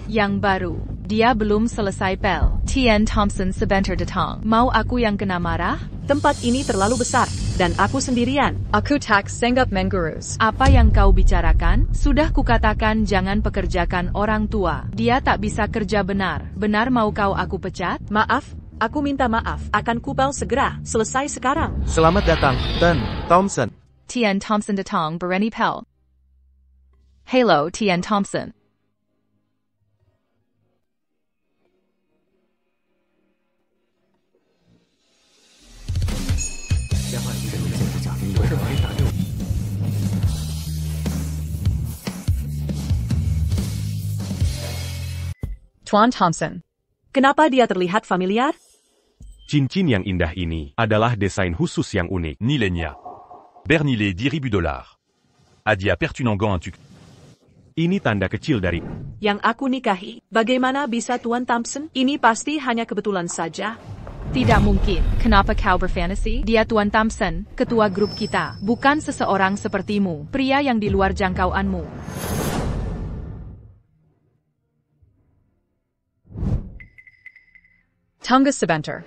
Yang baru. Dia belum selesai pel. Tian Thompson sebentar datang. Mau aku yang kena marah? Tempat ini terlalu besar, dan aku sendirian. Aku tak sanggup mengurus. Apa yang kau bicarakan? Sudah kukatakan jangan pekerjakan orang tua. Dia tak bisa kerja benar. Benar mau kau aku pecat? Maaf, aku minta maaf. Akan kupel segera. Selesai sekarang. Selamat datang, Tian Thompson. Tian Thompson datang berani pel. Hello, Tian Thompson. Tuan Thompson. Kenapa dia terlihat familiar? Cincin yang indah ini adalah desain khusus yang unik. Nilenia. Bernilé 10.000 dollars. Adia pertunangan un tuc. Ini tanda kecil dari Yang aku nikahi. Bagaimana bisa Tuan Thompson? Ini pasti hanya kebetulan saja. Tidak mungkin. Kenapa kau berfantasi? Dia Tuan Thompson, ketua grup kita. Bukan seseorang sepertimu. Pria yang di luar jangkauanmu. Tunggu sebentar.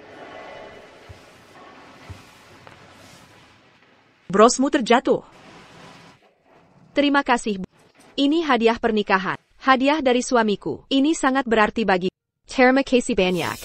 Brosmu terjatuh. Terima kasih. Ini hadiah pernikahan. Hadiah dari suamiku. Ini sangat berarti bagi. Terima kasih banyak.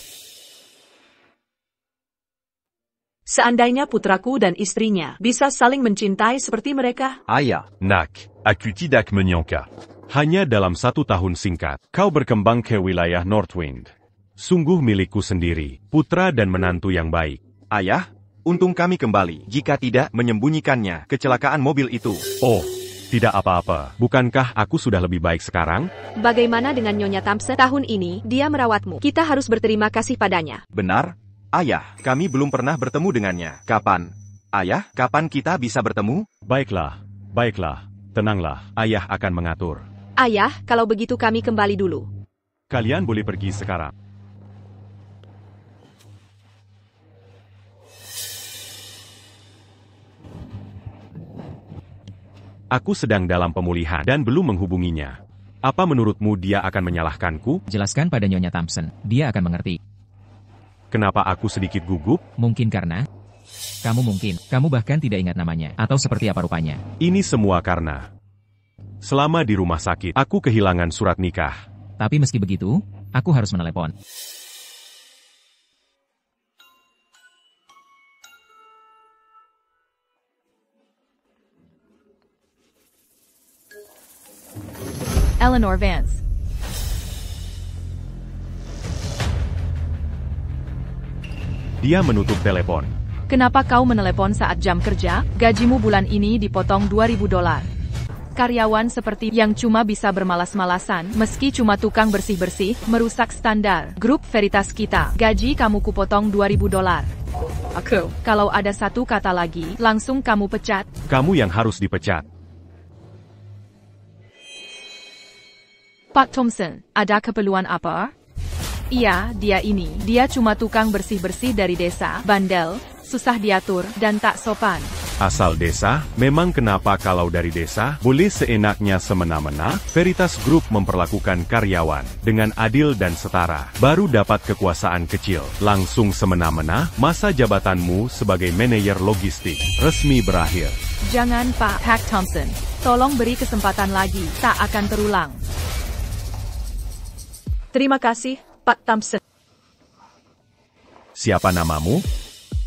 Seandainya putraku dan istrinya bisa saling mencintai seperti mereka. Ayah. Nak. Aku tidak menyangka. hanya dalam 1 tahun singkat. Kau berkembang ke wilayah Northwind. Sungguh milikku sendiri, putra dan menantu yang baik. Ayah, untung kami kembali. Jika tidak menyembunyikannya, kecelakaan mobil itu. Oh, tidak apa-apa. Bukankah aku sudah lebih baik sekarang? Bagaimana dengan Nyonya Thompson? Tahun ini, dia merawatmu. Kita harus berterima kasih padanya. Benar? Ayah, kami belum pernah bertemu dengannya. Kapan? Ayah, kapan kita bisa bertemu? Baiklah, baiklah. Tenanglah, ayah akan mengatur. Ayah, kalau begitu kami kembali dulu. Kalian boleh pergi sekarang. Aku sedang dalam pemulihan dan belum menghubunginya. Apa menurutmu dia akan menyalahkanku? Jelaskan pada Nyonya Thompson, dia akan mengerti. Kenapa aku sedikit gugup? Mungkin karena... Kamu bahkan tidak ingat namanya, atau seperti apa rupanya. Ini semua karena... Selama di rumah sakit, aku kehilangan surat nikah. Tapi meski begitu, aku harus menelepon. Eleanor Vance. Dia menutup telepon. Kenapa kau menelepon saat jam kerja? Gajimu bulan ini dipotong $2.000. Karyawan seperti yang cuma bisa bermalas-malasan, meski cuma tukang bersih-bersih, merusak standar grup Veritas kita. Gaji kamu kupotong $2.000. Aku. Kalau ada satu kata lagi, langsung kamu pecat. Kamu yang harus dipecat. Pak Thompson, ada keperluan apa? Iya, dia ini. Dia cuma tukang bersih-bersih dari desa, bandel, susah diatur, dan tak sopan. Asal desa? Memang kenapa kalau dari desa, boleh seenaknya semena-mena? Veritas Group memperlakukan karyawan dengan adil dan setara. Baru dapat kekuasaan kecil. Langsung semena-mena, masa jabatanmu sebagai manajer logistik resmi berakhir. Jangan Pak Thompson. Tolong beri kesempatan lagi, tak akan terulang. Terima kasih, Pak Thompson. Siapa namamu?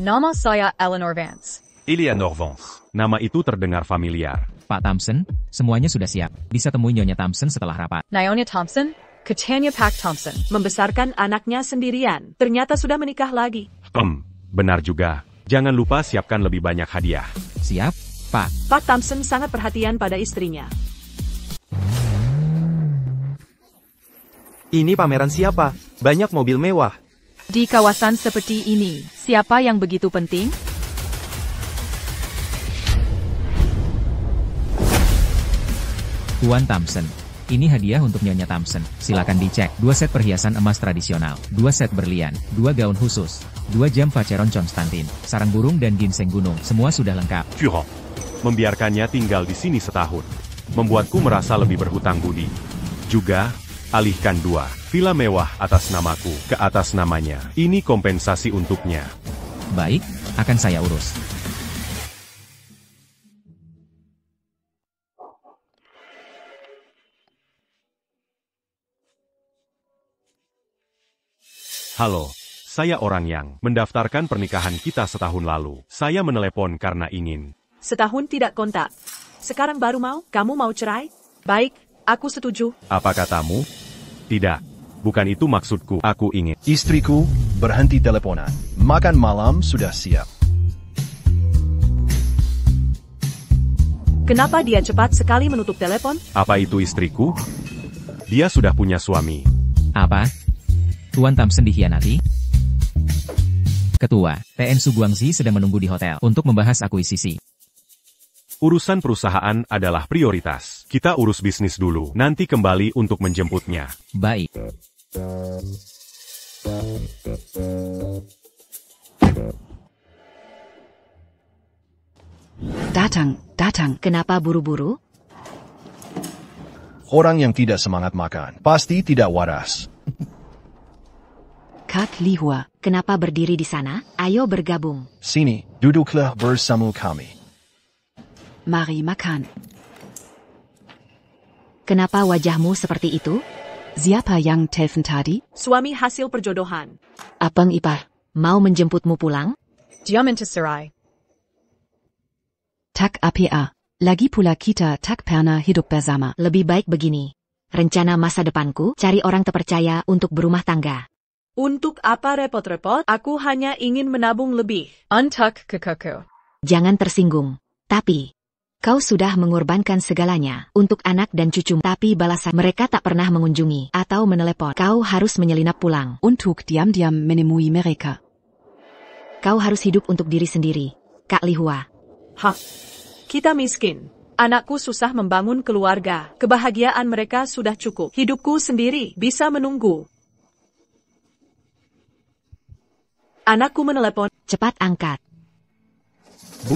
Nama saya Eleanor Vance. Eleanor Vance. Nama itu terdengar familiar. Pak Thompson, semuanya sudah siap. Bisa temui Nyonya Thompson setelah rapat. Nyonya Thompson, Katanya Pak Thompson. Membesarkan anaknya sendirian. Ternyata sudah menikah lagi. Benar juga. Jangan lupa siapkan lebih banyak hadiah. Siap, Pak. Pak Thompson sangat perhatian pada istrinya. Ini pameran siapa? Banyak mobil mewah. Di kawasan seperti ini, siapa yang begitu penting? Tuan Thompson. Ini hadiah untuk Nyonya Thompson. Silakan dicek. 2 set perhiasan emas tradisional, 2 set berlian, 2 gaun khusus, 2 jam Vacheron Constantin, sarang burung dan ginseng gunung. Semua sudah lengkap. Curang. Membiarkannya tinggal di sini setahun. Membuatku merasa lebih berhutang budi. Juga, alihkan 2 villa mewah atas namaku ke atas namanya. Ini kompensasi untuknya. Baik, akan saya urus. Halo, saya orang yang mendaftarkan pernikahan kita setahun lalu. Saya menelepon karena ingin. Setahun tidak kontak. Sekarang baru mau? Kamu mau cerai? Baik, aku setuju. Apa katamu? Tidak, bukan itu maksudku. Aku ingin. Istriku, berhenti teleponan. Makan malam sudah siap. Kenapa dia cepat sekali menutup telepon? Apa itu istriku? Dia sudah punya suami. Apa? Tuan Thompson dikhianati? Ketua, TN Suguangzi sedang menunggu di hotel untuk membahas akuisisi. Urusan perusahaan adalah prioritas. Kita urus bisnis dulu, nanti kembali untuk menjemputnya. Baik. Datang. Kenapa buru-buru? Orang yang tidak semangat makan, pasti tidak waras. Kak Lihua, kenapa berdiri di sana? Ayo bergabung. Sini, duduklah bersama kami. Mari makan. Kenapa wajahmu seperti itu? Siapa yang telepon tadi? Suami hasil perjodohan. Abang ipar, mau menjemputmu pulang? Diam Serai. Tak apa. Lagi pula kita tak pernah hidup bersama. Lebih baik begini. Rencana masa depanku, cari orang terpercaya untuk berumah tangga. Untuk apa repot-repot? Aku hanya ingin menabung lebih. Untuk Kukuku. Jangan tersinggung. Tapi, kau sudah mengorbankan segalanya untuk anak dan cucu. Tapi balasan mereka tak pernah mengunjungi atau menelepon. Kau harus menyelinap pulang. Untuk diam-diam menemui mereka. Kau harus hidup untuk diri sendiri, Kak Lihua. Hah? Kita miskin. Anakku susah membangun keluarga. Kebahagiaan mereka sudah cukup. Hidupku sendiri bisa menunggu. Anakku menelepon. Cepat angkat. Bu,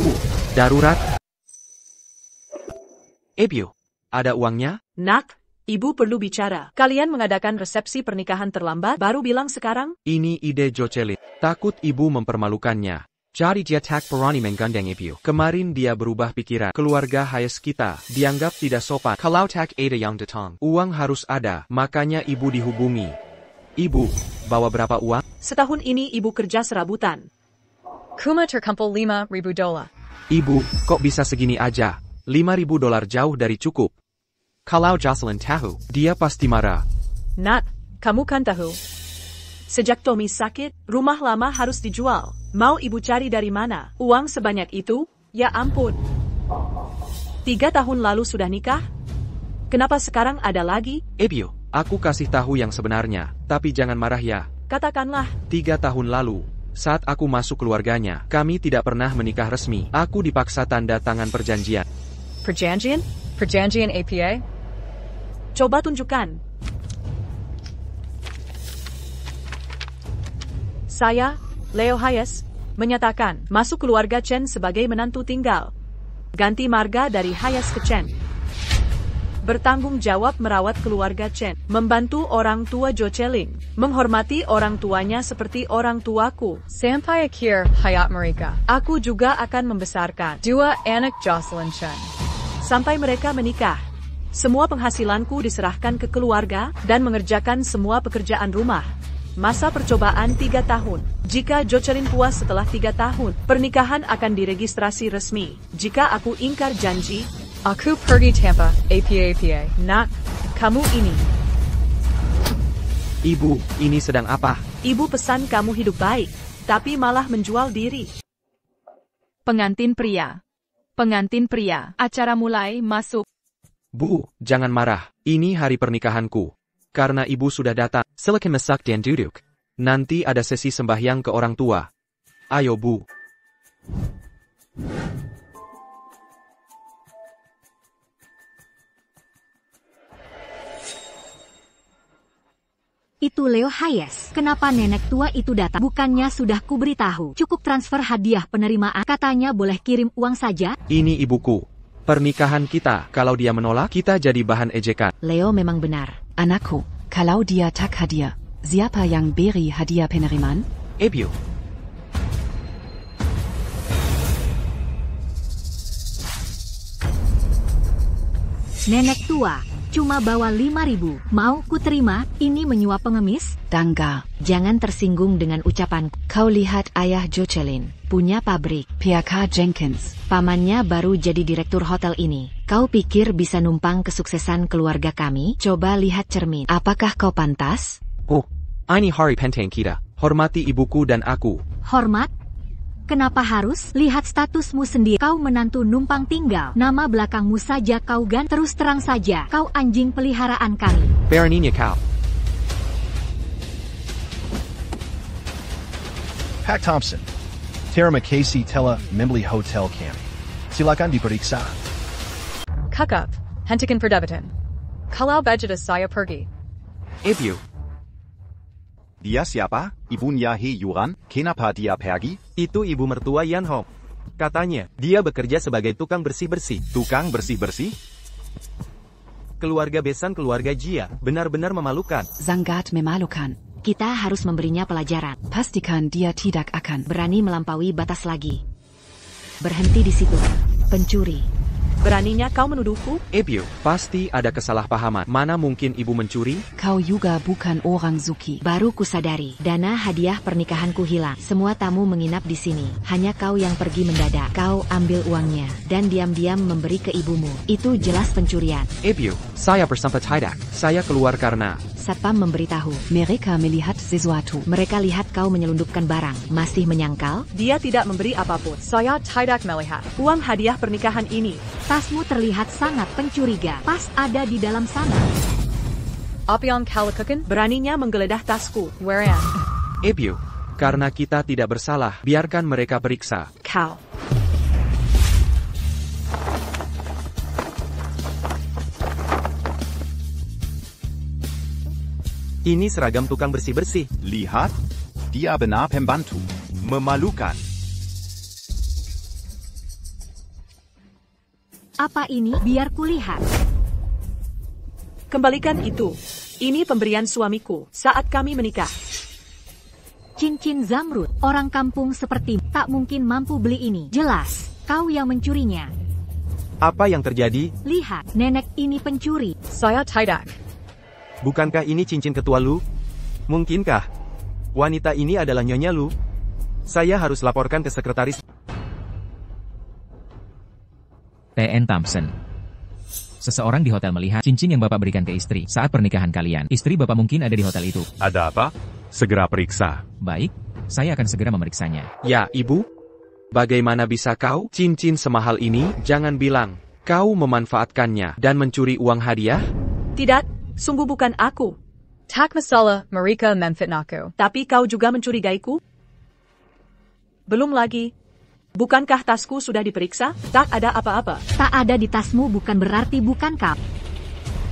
darurat. Ebio, ada uangnya? Nak, ibu perlu bicara. Kalian mengadakan resepsi pernikahan terlambat, baru bilang sekarang? Ini ide Jocelyn. Takut ibu mempermalukannya. Jadi dia tak berani menggandeng Ebio. Kemarin dia berubah pikiran. Keluarga Hayes kita dianggap tidak sopan. Kalau tak ada yang datang, uang harus ada. Makanya ibu dihubungi. Ibu, bawa berapa uang? Setahun ini ibu kerja serabutan. Kuma terkumpul $5,000. Ibu, kok bisa segini aja? $5,000 jauh dari cukup. Kalau Jocelyn tahu, dia pasti marah. Nat, kamu kan tahu. Sejak Tommy sakit, rumah lama harus dijual. Mau ibu cari dari mana? Uang sebanyak itu? Ya ampun. 3 tahun lalu sudah nikah? Kenapa sekarang ada lagi? Ebio, aku kasih tahu yang sebenarnya. Tapi jangan marah ya. Katakanlah. 3 tahun lalu, saat aku masuk keluarganya, kami tidak pernah menikah resmi. Aku dipaksa tanda tangan perjanjian. Perjanjian? Perjanjian APA? Coba tunjukkan. Saya, Leo Hayes, menyatakan masuk keluarga Chen sebagai menantu tunggal. Ganti marga dari Hayes ke Chen. Bertanggung jawab merawat keluarga Chen. Membantu orang tua Jocelyn. Menghormati orang tuanya seperti orang tuaku. Sampai akhir hayat mereka. Aku juga akan membesarkan 2 anak Jocelyn Chen. sampai mereka menikah. Semua penghasilanku diserahkan ke keluarga dan mengerjakan semua pekerjaan rumah. Masa percobaan 3 tahun. Jika Jocelyn puas setelah 3 tahun, pernikahan akan diregistrasi resmi. Jika aku ingkar janji, aku pergi Tampa, APA. Nak, kamu ini. Ibu, ini sedang apa? Ibu pesan kamu hidup baik, tapi malah menjual diri. Pengantin pria. Pengantin pria. Acara mulai, masuk. Bu, jangan marah. Ini hari pernikahanku. Karena ibu sudah datang, silakan masak dan duduk. Nanti ada sesi sembahyang ke orang tua. Ayo, Bu. Itu Leo Hayes. Kenapa nenek tua itu datang? Bukannya sudah kuberitahu. Cukup transfer hadiah penerimaan. Katanya boleh kirim uang saja. Ini ibuku. Pernikahan kita, kalau dia menolak, kita jadi bahan ejekan. Leo memang benar. Anakku, Kalau dia tak hadir, siapa yang beri hadiah penerimaan? Ibu. Nenek tua, cuma bawa 5.000. Mau ku terima, ini menyuap pengemis? Dangga, jangan tersinggung dengan ucapan. Kau lihat ayah Jocelyn, punya pabrik, PK Jenkins. Pamannya baru jadi direktur hotel ini. Kau pikir bisa numpang kesuksesan keluarga kami? Coba lihat cermin. Apakah kau pantas? Oh, ini hari penting kita. Hormati ibuku dan aku. Hormat? Kenapa harus? Lihat statusmu sendiri. Kau menantu numpang tinggal. Nama belakangmu saja kau terus terang saja. Kau anjing peliharaan kami. Beraninya kau. Pak Thompson, terima kasih telah membeli hotel kami. Silakan diperiksa. Kakak, hentikan perdebatan. Kalau budget saya pergi. Ibu. Dia siapa? Ibunya Hee Yuran? Kenapa dia pergi? Itu ibu mertua Yan Hong. Katanya, dia bekerja sebagai tukang bersih-bersih. Tukang bersih-bersih? Keluarga besan keluarga Jia, benar-benar memalukan. Sangat memalukan. Kita harus memberinya pelajaran. Pastikan dia tidak akan berani melampaui batas lagi. Berhenti di situ, pencuri. Beraninya kau menuduhku? Ibu, pasti ada kesalahpahaman. Mana mungkin ibu mencuri? Kau juga bukan orang Zuki. Baru kusadari, dana hadiah pernikahanku hilang. Semua tamu menginap di sini. Hanya kau yang pergi mendadak. Kau ambil uangnya, dan diam-diam memberi ke ibumu. Itu jelas pencurian. Ibu, saya bersempat tidak. Saya keluar karena... Satpam memberitahu, mereka melihat sesuatu. Mereka lihat kau menyelundupkan barang. Masih menyangkal? Dia tidak memberi apapun. Saya tidak melihat Uang hadiah pernikahan ini. Tasmu terlihat sangat pencuriga. Pas ada di dalam sana. Apa yang kau lakukan? Beraninya menggeledah tasku. Wherein? Ibu, karena kita tidak bersalah, biarkan mereka periksa. Kau. Ini seragam tukang bersih-bersih. Lihat, dia benar pembantu. Memalukan. Apa ini? Biar kulihat. Kembalikan itu. Ini pemberian suamiku saat kami menikah. Cincin zamrud. Orang kampung seperti tak mungkin mampu beli ini. Jelas, kau yang mencurinya. Apa yang terjadi? Lihat, nenek ini pencuri. Saya tidak. Bukankah ini cincin ketua Lu? Mungkinkah wanita ini adalah Nyonya Lu? Saya harus laporkan ke sekretaris. T.N. Thompson. Seseorang di hotel melihat cincin yang Bapak berikan ke istri saat pernikahan kalian. Istri Bapak mungkin ada di hotel itu. Ada apa? Segera periksa. Baik, saya akan segera memeriksanya. Ya, Ibu. Bagaimana bisa kau? Cincin semahal ini, jangan bilang. Kau memanfaatkannya dan mencuri uang hadiah? Tidak. Sungguh bukan aku. Tak masalah, mereka memfitnahku. Tapi kau juga mencurigaiku? Belum lagi. Bukankah tasku sudah diperiksa? Tak ada apa-apa. Tak ada di tasmu bukan berarti bukan kau.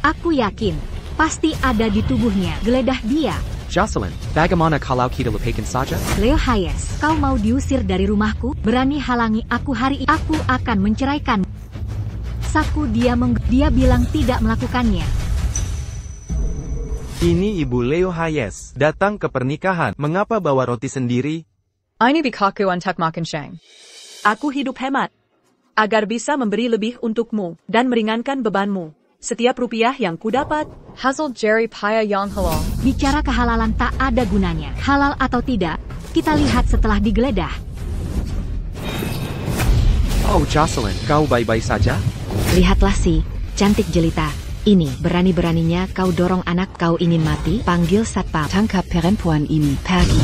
Aku yakin, pasti ada di tubuhnya. Geledah dia. Jocelyn, bagaimana kalau kita lepaskan saja? Leo Hayes, kau mau diusir dari rumahku? Berani halangi aku hari ini? Aku akan menceraikan. Saku dia bilang tidak melakukannya. Ini Ibu Leo Hayes, datang ke pernikahan. Mengapa bawa roti sendiri? Ini bikaku untuk makan siang. Aku hidup hemat, agar bisa memberi lebih untukmu, dan meringankan bebanmu. Setiap rupiah yang kudapat, hasil jerry paya yang halal. Bicara kehalalan tak ada gunanya. Halal atau tidak, kita lihat setelah digeledah. Oh Jocelyn, kau baik-baik saja? Lihatlah si cantik jelita. Ini, berani-beraninya kau dorong anak kau ingin mati? Panggil satpam. Tangkap perempuan ini. Pergi.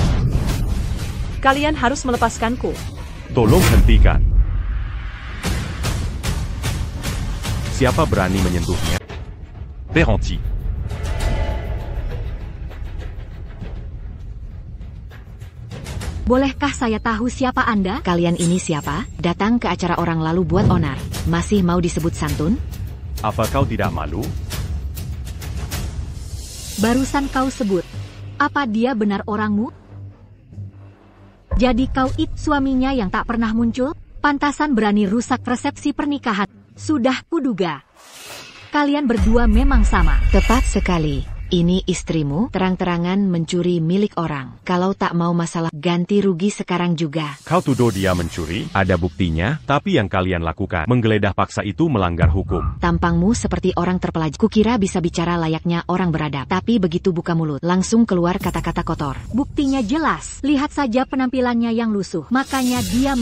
Kalian harus melepaskanku. Tolong hentikan. Siapa berani menyentuhnya? Berhenti. Bolehkah saya tahu siapa Anda? Kalian ini siapa? Datang ke acara orang lalu buat onar. Masih mau disebut santun? Apa kau tidak malu? Barusan kau sebut. Apa dia benar orangmu? Jadi kau suaminya yang tak pernah muncul? Pantasan berani rusak resepsi pernikahan. Sudah kuduga. Kalian berdua memang sama. Tepat sekali. Ini istrimu terang-terangan mencuri milik orang. Kalau tak mau masalah, ganti rugi sekarang juga. Kau tuduh dia mencuri, ada buktinya, tapi yang kalian lakukan, menggeledah paksa itu melanggar hukum. Tampangmu seperti orang terpelajar. Kukira bisa bicara layaknya orang beradab. Tapi begitu buka mulut, langsung keluar kata-kata kotor. Buktinya jelas. Lihat saja penampilannya yang lusuh. Makanya dia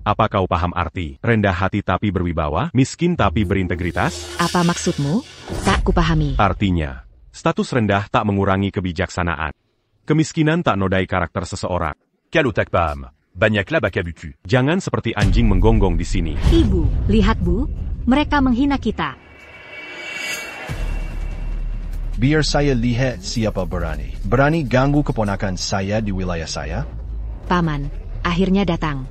Apa kau paham arti rendah hati tapi berwibawa, miskin tapi berintegritas? Apa maksudmu? Tak kupahami. Artinya, status rendah tak mengurangi kebijaksanaan. Kemiskinan tak nodai karakter seseorang. Kalotak paham. Banyak lah bakabutu. Jangan seperti anjing menggonggong di sini. Ibu, lihat Bu. Mereka menghina kita. Biar saya lihat siapa berani. Berani ganggu keponakan saya di wilayah saya? Paman, akhirnya datang.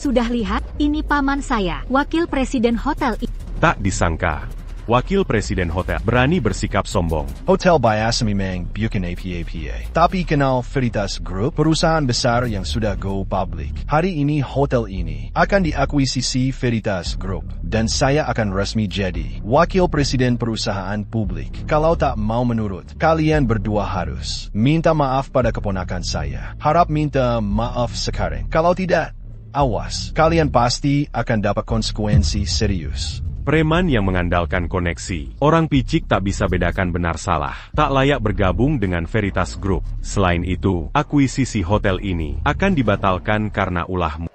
Sudah lihat, ini paman saya, wakil presiden hotel. Tak disangka, wakil presiden hotel berani bersikap sombong. Hotel biasa memang bukan apa-apa. Tapi kenal Veritas Group, perusahaan besar yang sudah go public. Hari ini hotel ini akan diakuisisi Veritas Group. Dan saya akan resmi jadi wakil presiden perusahaan publik. Kalau tak mau menurut, kalian berdua harus minta maaf pada keponakan saya. Harap minta maaf sekarang. Kalau tidak, awas, kalian pasti akan dapat konsekuensi serius. Preman yang mengandalkan koneksi. Orang picik tak bisa bedakan benar salah. Tak layak bergabung dengan Veritas Group. Selain itu, akuisisi hotel ini akan dibatalkan karena ulahmu.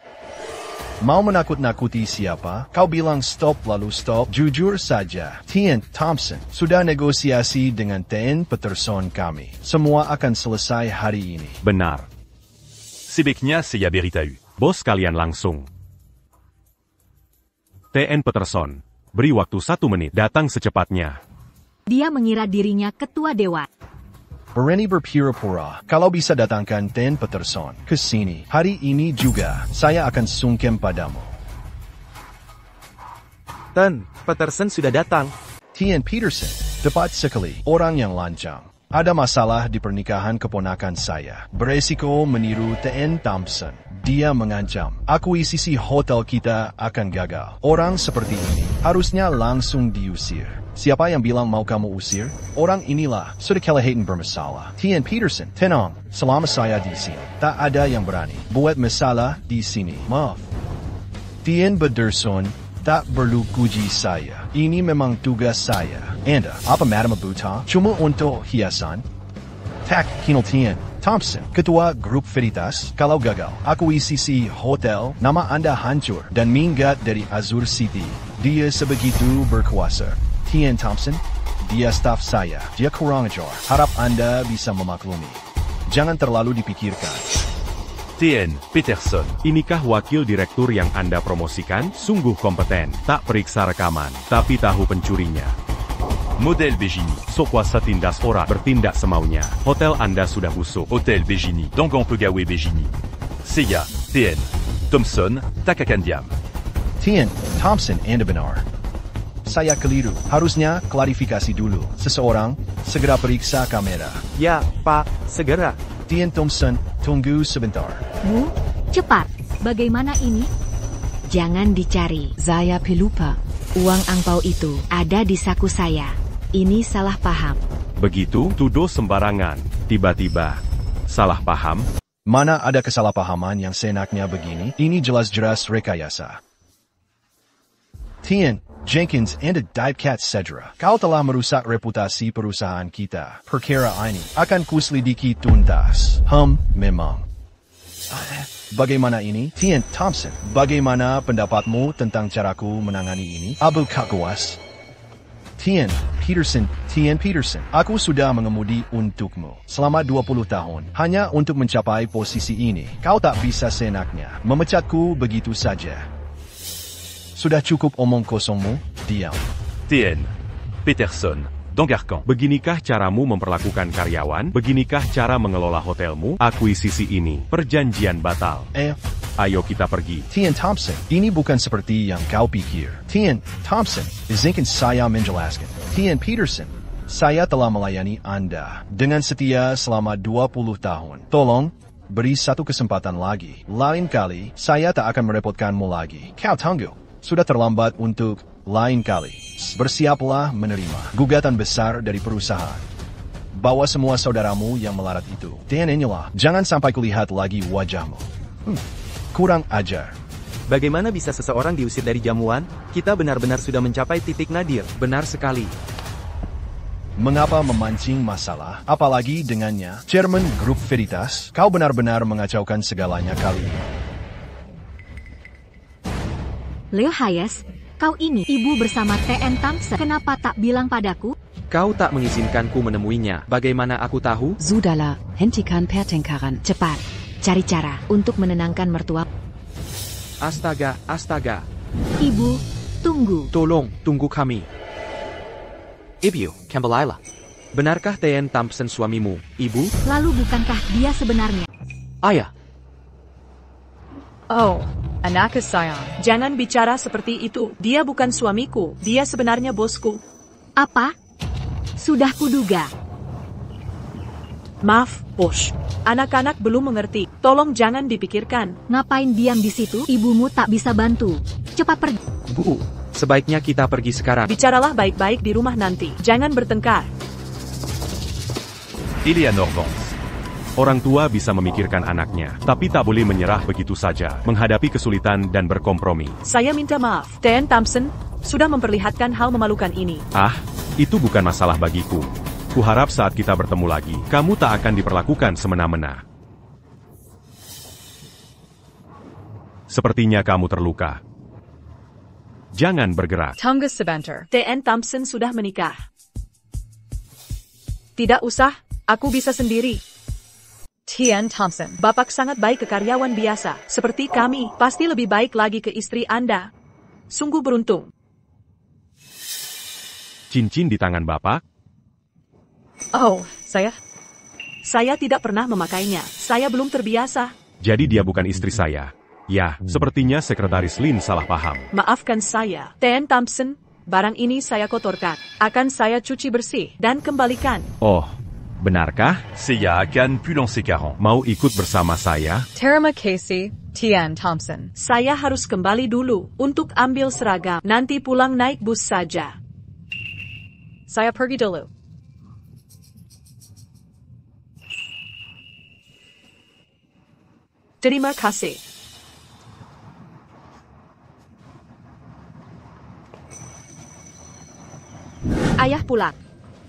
Mau menakut-nakuti siapa? Kau bilang stop lalu stop. Jujur saja, Tian Thompson sudah negosiasi dengan TN Peterson kami. Semua akan selesai hari ini. Benar. Sebaiknya saya beritahu. Bos kalian langsung. TN Peterson, beri waktu 1 menit, datang secepatnya. Dia mengira dirinya ketua dewan. Berani berpura-pura, kalau bisa datangkan TN Peterson ke sini. Hari ini juga, saya akan sungkem padamu. Ten, Peterson sudah datang. TN Peterson, tepat sekali, orang yang lancang. Ada masalah di pernikahan keponakan saya. Beresiko meniru TN Thompson. Dia mengancam, akuisisi hotel kita akan gagal. Orang seperti ini harusnya langsung diusir. Siapa yang bilang mau kamu usir? Orang inilah sudah kelihatan bermasalah. TN Peterson, tenang, selama saya di sini, tak ada yang berani buat masalah di sini. Maaf. TN Peterson, tak perlu puji saya. Ini memang tugas saya. Anda, apa Madam Buta? Cuma untuk hiasan? Tak, Kinal TN Thompson, Ketua Grup Veritas, kalau gagal, akuisisi hotel, nama Anda hancur dan minggat dari Azure City. Dia sebegitu berkuasa. TN Thompson, dia staf saya. Dia kurang ajar. Harap Anda bisa memaklumi. Jangan terlalu dipikirkan. TN Peterson. Inikah wakil direktur yang Anda promosikan? Sungguh kompeten. Tak periksa rekaman, tapi tahu pencurinya. Model Begini. Sok kuasa tindas ora bertindak semaunya. Hotel Anda sudah busuk. Hotel Begini. Donggang Pegawai Begini. Saya, TN Thompson, tak akan diam. TN Thompson, Anda benar. Saya keliru. Harusnya klarifikasi dulu. Seseorang, segera periksa kamera. Ya, Pak, segera. TN Thompson, tunggu sebentar. Bu, cepat. Bagaimana ini? Jangan dicari. Saya pelupa. Uang angpau itu ada di saku saya. Ini salah paham. Begitu, tuduh sembarangan. Tiba-tiba, salah paham. Mana ada kesalahpahaman yang seenaknya begini? Ini jelas-jelas rekayasa. TN Jenkins and Divecat Cedra, kau telah merusak reputasi perusahaan kita. Perkara ini akan kuselidiki tuntas. Memang. Bagaimana ini? TN Thompson, bagaimana pendapatmu tentang caraku menangani ini? Abu Kakuas. TN Peterson, aku sudah mengemudi untukmu selama 20 tahun. Hanya untuk mencapai posisi ini, kau tak bisa seenaknya memecatku begitu saja. Sudah cukup omong kosongmu, diam. TN Peterson, Dangarkan. Beginikah caramu memperlakukan karyawan? Beginikah cara mengelola hotelmu? Akuisisi ini, perjanjian batal. Ayo kita pergi. TN Thompson, ini bukan seperti yang kau pikir. TN Thompson, izinkan saya menjelaskan. TN Peterson, saya telah melayani Anda dengan setia selama 20 tahun. Tolong, beri satu kesempatan lagi. Lain kali, saya tak akan merepotkanmu lagi. Kau tunggu. Sudah terlambat untuk lain kali. Bersiaplah menerima gugatan besar dari perusahaan. Bawa semua saudaramu yang melarat itu. Dan inilah, jangan sampai kulihat lagi wajahmu. Kurang ajar. Bagaimana bisa seseorang diusir dari jamuan? Kita benar-benar sudah mencapai titik nadir. Benar sekali. Mengapa memancing masalah, apalagi dengannya? Chairman Grup Veritas, kau benar-benar mengacaukan segalanya kali ini. Leo Hayes, kau ini ibu bersama TN Thompson. Kenapa tak bilang padaku? Kau tak mengizinkanku menemuinya. Bagaimana aku tahu? Sudahlah, hentikan pertengkaran. Cepat, cari cara untuk menenangkan mertua. Astaga, astaga. Ibu, tunggu. Tolong, tunggu kami. Ibu, Campbell. Benarkah TN Thompson suamimu, Ibu? Lalu bukankah dia sebenarnya? Ayah. Oh, anak sayang. Jangan bicara seperti itu. Dia bukan suamiku. Dia sebenarnya bosku. Apa? Sudah kuduga. Maaf, bos. Anak-anak belum mengerti. Tolong jangan dipikirkan. Ngapain diam di situ? Ibumu tak bisa bantu. Cepat pergi. Bu, sebaiknya kita pergi sekarang. Bicaralah baik-baik di rumah nanti. Jangan bertengkar. Eleanor Vance. Orang tua bisa memikirkan anaknya, tapi tak boleh menyerah begitu saja, menghadapi kesulitan dan berkompromi. Saya minta maaf. TN Thompson sudah memperlihatkan hal memalukan ini. Itu bukan masalah bagiku. Kuharap saat kita bertemu lagi, kamu tak akan diperlakukan semena-mena. Sepertinya kamu terluka. Jangan bergerak. Tunggu sebentar. TN Thompson sudah menikah. Tidak usah, aku bisa sendiri. TN Thompson. Bapak sangat baik ke karyawan biasa, seperti kami. Pasti lebih baik lagi ke istri Anda. Sungguh beruntung. Cincin di tangan Bapak? Oh, saya? Saya tidak pernah memakainya. Saya belum terbiasa. Jadi dia bukan istri saya. Ya, sepertinya Sekretaris Lin salah paham. Maafkan saya, TN Thompson. Barang ini saya kotorkan. Akan saya cuci bersih dan kembalikan. Oh, benarkah? Seiya akan pulang sekarang. Mau ikut bersama saya? Terima kasih, TN Thompson. Saya harus kembali dulu untuk ambil seragam. Nanti pulang naik bus saja. Saya pergi dulu. Terima kasih. Ayah pulang.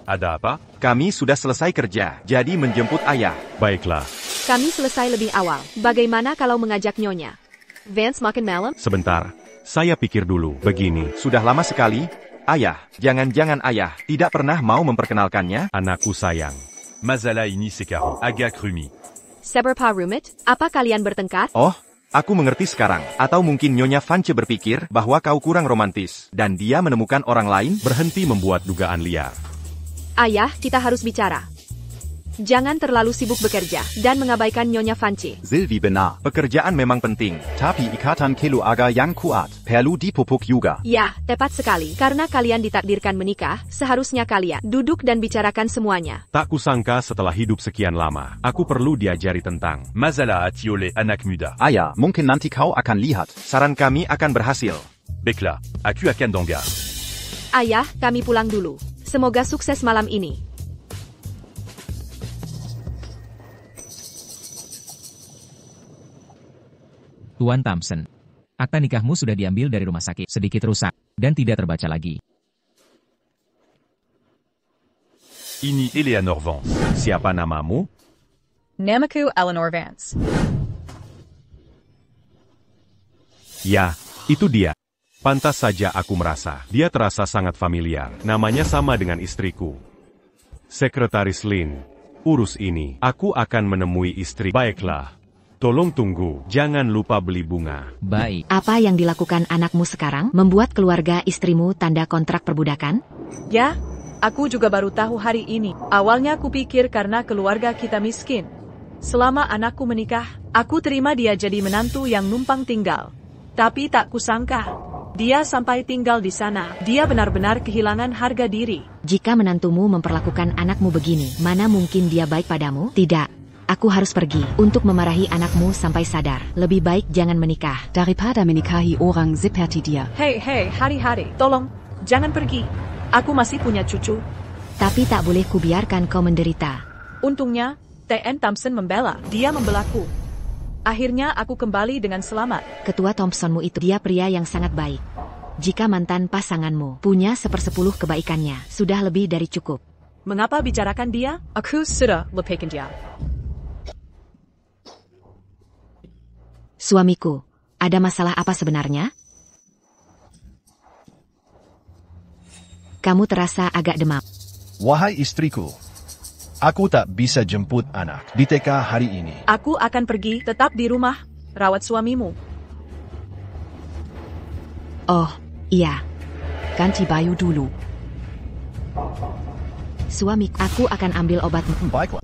Ada apa? Kami sudah selesai kerja, jadi menjemput ayah. Baiklah. Kami selesai lebih awal. Bagaimana kalau mengajak Nyonya Vance makan malam? Sebentar. Saya pikir dulu. Begini. Sudah lama sekali. Ayah, jangan-jangan ayah tidak pernah mau memperkenalkannya? Anakku sayang. Mazala ini sekarang agak rumit. Seberapa rumit? Apa kalian bertengkar? Oh, aku mengerti sekarang. Atau mungkin Nyonya Vance berpikir bahwa kau kurang romantis, dan dia menemukan orang lain? Berhenti membuat dugaan liar. Ayah, kita harus bicara. Jangan terlalu sibuk bekerja, dan mengabaikan Nyonya Vance. Sylvie benar. Pekerjaan memang penting. Tapi ikatan keluarga yang kuat perlu dipupuk juga. Ya, tepat sekali. Karena kalian ditakdirkan menikah, seharusnya kalian duduk dan bicarakan semuanya. Tak kusangka setelah hidup sekian lama, aku perlu diajari tentang Mazala hati oleh anak muda. Ayah, mungkin nanti kau akan lihat. Saran kami akan berhasil. Baiklah, aku akan donggar. Ayah, kami pulang dulu. Semoga sukses malam ini. Tuan Thompson, akta nikahmu sudah diambil dari rumah sakit, sedikit rusak, dan tidak terbaca lagi. Ini Eleanor Vance. Siapa namamu? Namaku Eleanor Vance. Ya, itu dia. Pantas saja aku merasa. Dia terasa sangat familiar. Namanya sama dengan istriku. Sekretaris Lin, urus ini. Aku akan menemui istri. Baiklah. Tolong tunggu, jangan lupa beli bunga. Baik. Apa yang dilakukan anakmu sekarang? Membuat keluarga istrimu tanda kontrak perbudakan? Ya, aku juga baru tahu hari ini. Awalnya aku pikir karena keluarga kita miskin. Selama anakku menikah, aku terima dia jadi menantu yang numpang tinggal. Tapi tak kusangka, dia sampai tinggal di sana. Dia benar-benar kehilangan harga diri. Jika menantumu memperlakukan anakmu begini, mana mungkin dia baik padamu? Tidak. Aku harus pergi untuk memarahi anakmu sampai sadar. Lebih baik jangan menikah. Daripada menikahi orang seperti dia. Hei, hari-hari. Tolong, Jangan pergi. Aku masih punya cucu. Tapi tak boleh kubiarkan kau menderita. Untungnya, TN Thompson membela. Dia membelaku. Akhirnya aku kembali dengan selamat. Ketua Thompsonmu itu dia pria yang sangat baik. Jika mantan pasanganmu punya 1/10 kebaikannya, sudah lebih dari cukup. Mengapa bicarakan dia? Aku sudah lupakan dia. Suamiku, ada masalah apa sebenarnya? Kamu terasa agak demam. Wahai istriku, aku tak bisa jemput anak di TK hari ini. Aku akan pergi, tetap di rumah, rawat suamimu. Oh, iya. Ganti baju dulu. Suami, aku akan ambil obatmu. Baiklah.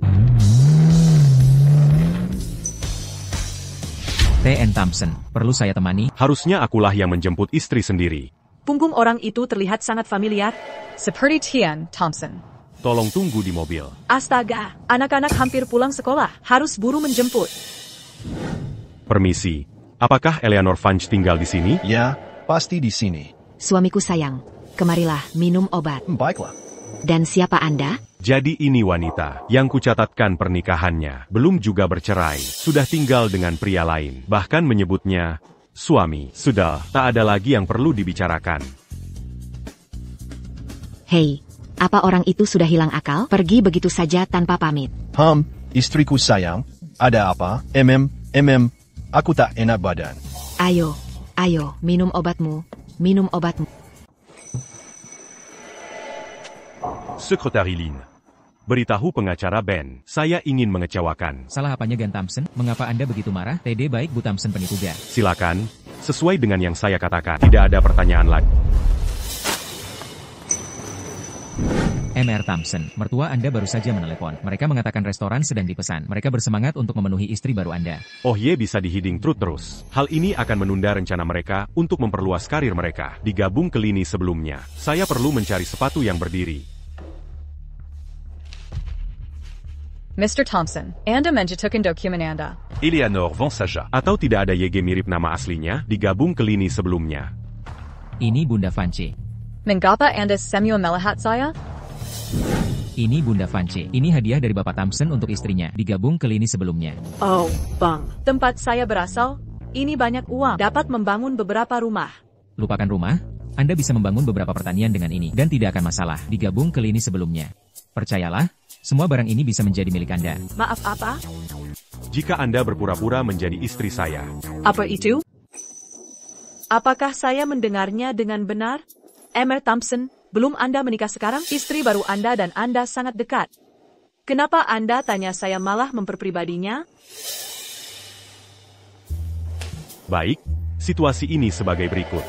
TN Thompson, perlu saya temani? Harusnya akulah yang menjemput istri sendiri. Punggung orang itu terlihat sangat familiar. Seperti TN Thompson. Tolong tunggu di mobil. Astaga, anak-anak hampir pulang sekolah, harus buru menjemput. Permisi, apakah Eleanor Funch tinggal di sini? Ya, pasti di sini. Suamiku sayang, kemarilah minum obat. Baiklah. Dan siapa Anda? Jadi ini wanita yang kucatatkan pernikahannya, belum juga bercerai, sudah tinggal dengan pria lain, bahkan menyebutnya suami. Sudah, tak ada lagi yang perlu dibicarakan. Hei, apa orang itu sudah hilang akal? Pergi begitu saja tanpa pamit. Istriku sayang, ada apa? Aku tak enak badan. Ayo, minum obatmu. Minum obatmu. Sekretari Lin. Beritahu pengacara Ben, saya ingin mengecewakan. Salah apanya Gan Thompson? Mengapa Anda begitu marah? TD baik Bu Thompson penipu Gan. Silakan, sesuai dengan yang saya katakan. Tidak ada pertanyaan lagi. MR Thompson, mertua Anda baru saja menelepon. Mereka mengatakan restoran sedang dipesan. Mereka bersemangat untuk memenuhi istri baru Anda. Oh ye, bisa dihiding terus. Hal ini akan menunda rencana mereka untuk memperluas karir mereka. Digabung ke lini sebelumnya. Saya perlu mencari sepatu yang berdiri. Mr. Thompson, Anda menjatuhkan dokumen Anda. Eleanor Vansaja. Atau tidak ada YG mirip nama aslinya, digabung ke lini sebelumnya. Ini Bunda Vance. Mengapa Anda semua melihat saya? Ini Bunda Vance. Ini hadiah dari Bapak Thompson untuk istrinya, digabung ke lini sebelumnya. Oh, Bang. Tempat saya berasal, ini banyak uang. Dapat membangun beberapa rumah. Lupakan rumah, Anda bisa membangun beberapa pertanian dengan ini, dan tidak akan masalah, digabung ke lini sebelumnya. Percayalah, semua barang ini bisa menjadi milik Anda. Maaf apa? Jika Anda berpura-pura menjadi istri saya. Apa itu? Apakah saya mendengarnya dengan benar? MR Thompson, belum Anda menikah sekarang? Istri baru Anda dan Anda sangat dekat. Kenapa Anda tanya saya malah memperpribadinya? Baik, situasi ini sebagai berikut.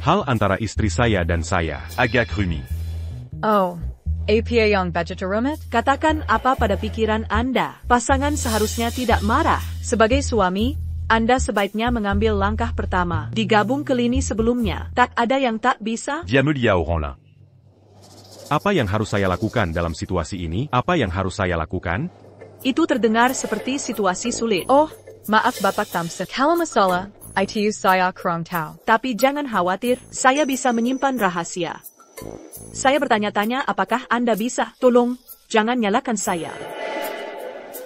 Hal antara istri saya dan saya. Agak Rumi. Oh, APA yang budget rumit? Katakan apa pada pikiran Anda. Pasangan seharusnya tidak marah. Sebagai suami, Anda sebaiknya mengambil langkah pertama. Digabung ke lini sebelumnya. Tak ada yang tak bisa? Diamelia Oranlin. Apa yang harus saya lakukan dalam situasi ini? Apa yang harus saya lakukan? Itu terdengar seperti situasi sulit. Oh, maaf Bapak Thompson. Kalau masalah, itu saya kurang tahu. Tapi jangan khawatir, saya bisa menyimpan rahasia. Saya bertanya-tanya apakah Anda bisa. Tolong, jangan nyalakan saya.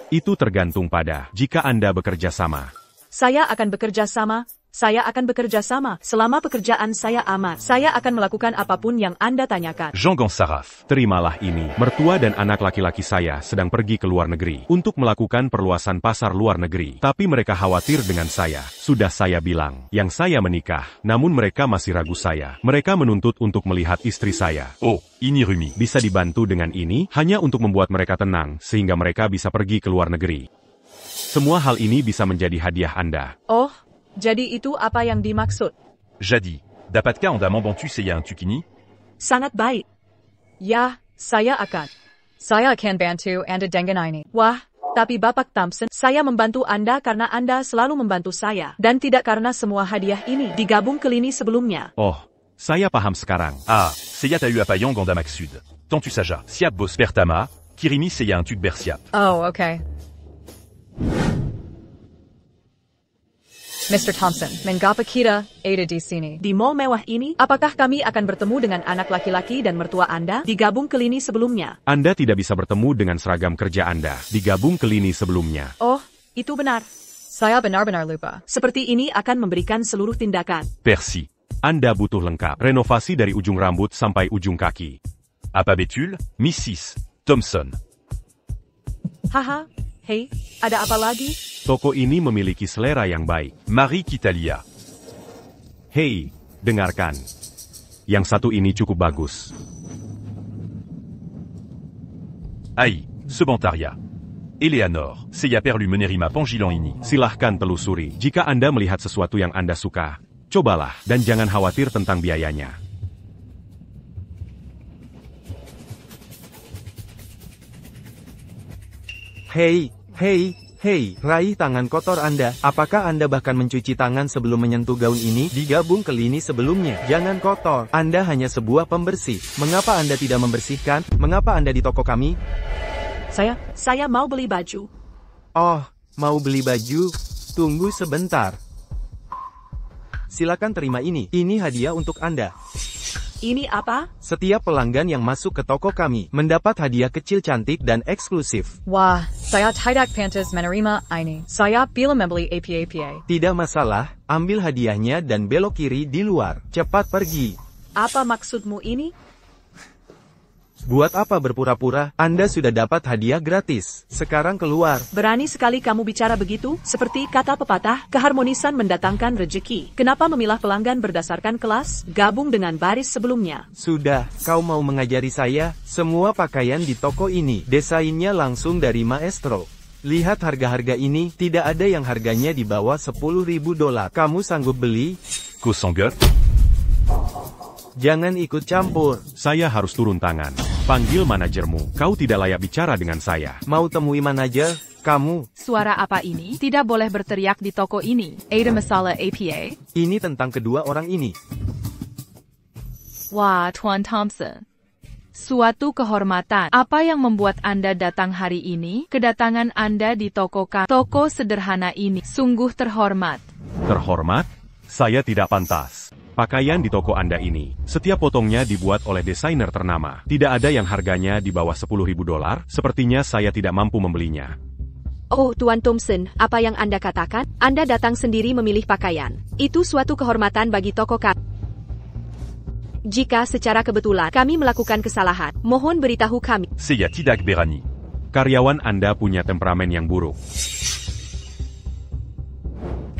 Itu tergantung pada jika Anda bekerja sama. Saya akan bekerja sama. Saya akan bekerja sama. Selama pekerjaan saya aman, saya akan melakukan apapun yang Anda tanyakan. Jean Gansaraf. Terimalah ini. Mertua dan anak laki-laki saya sedang pergi ke luar negeri untuk melakukan perluasan pasar luar negeri. Tapi mereka khawatir dengan saya. Sudah saya bilang, yang saya menikah. Namun mereka masih ragu saya. Mereka menuntut untuk melihat istri saya. Oh, ini Rumi. Bisa dibantu dengan ini, hanya untuk membuat mereka tenang, sehingga mereka bisa pergi ke luar negeri. Semua hal ini bisa menjadi hadiah Anda. Oh, jadi itu apa yang dimaksud? Jadi, dapatkah Anda membantu saya untuk ini? Sangat baik. Ya, saya akan. Saya akan bantu Anda dengan ini. Wah, tapi Bapak Thompson, saya membantu Anda karena Anda selalu membantu saya. Dan tidak karena semua hadiah ini digabung ke lini sebelumnya. Oh, saya paham sekarang. Ah, saya tahu apa yang Anda maksud. Tentu saja, siap bos pertama, kirimi saya untuk bersiap. Oh, okay. Mr. Thompson, mengapa kita ada di sini? Di mall mewah ini, apakah kami akan bertemu dengan anak laki-laki dan mertua Anda digabung ke lini sebelumnya? Anda tidak bisa bertemu dengan seragam kerja Anda digabung ke lini sebelumnya. Oh, itu benar. Saya benar-benar lupa. Seperti ini akan memberikan seluruh tindakan. Percy. Anda butuh lengkap. Renovasi dari ujung rambut sampai ujung kaki. Apa betul, Mrs. Thompson? Haha, hei, ada apa lagi? Toko ini memiliki selera yang baik. Marie Kitalia. Hei, dengarkan. Yang satu ini cukup bagus. Aïe, Sebentaria. Eleanor, Seya Perlu Menerima Pangilan ini. Silahkan telusuri. Jika Anda melihat sesuatu yang Anda suka, cobalah dan jangan khawatir tentang biayanya. Hei, raih tangan kotor Anda. Apakah Anda bahkan mencuci tangan sebelum menyentuh gaun ini? Digabung ke lini sebelumnya. Jangan kotor. Anda hanya sebuah pembersih. Mengapa Anda tidak membersihkan? Mengapa Anda di toko kami? Saya mau beli baju. Oh, mau beli baju? Tunggu sebentar. Silakan terima ini. Ini hadiah untuk Anda. Ini apa? Setiap pelanggan yang masuk ke toko kami mendapat hadiah kecil cantik dan eksklusif. Wah, saya tidak pantas menerima ini. Saya bila membeli apa-apa. Tidak masalah, ambil hadiahnya dan belok kiri di luar. Cepat pergi. Apa maksudmu ini? Buat apa berpura-pura? Anda sudah dapat hadiah gratis. Sekarang keluar. Berani sekali kamu bicara begitu? Seperti kata pepatah, keharmonisan mendatangkan rejeki. Kenapa memilah pelanggan berdasarkan kelas? Gabung dengan baris sebelumnya. Sudah, kau mau mengajari saya? Semua pakaian di toko ini, desainnya langsung dari maestro. Lihat harga-harga ini, tidak ada yang harganya di bawah $10.000. Kamu sanggup beli? Kosongger. Jangan ikut campur. Saya harus turun tangan. Panggil manajermu. Kau tidak layak bicara dengan saya. Mau temui manajer? Kamu. Suara apa ini? Tidak boleh berteriak di toko ini. Ada masalah APA? Ini tentang kedua orang ini. Wah, Tuan Thompson. Suatu kehormatan. Apa yang membuat Anda datang hari ini? Kedatangan Anda di toko sederhana ini sungguh terhormat. Terhormat? Saya tidak pantas. Pakaian di toko Anda ini, setiap potongnya dibuat oleh desainer ternama. Tidak ada yang harganya di bawah $10.000, sepertinya saya tidak mampu membelinya. Oh, Tuan Thompson, apa yang Anda katakan? Anda datang sendiri memilih pakaian. Itu suatu kehormatan bagi toko kami. Jika secara kebetulan kami melakukan kesalahan, mohon beritahu kami. Seya tidak berani. Karyawan Anda punya temperamen yang buruk.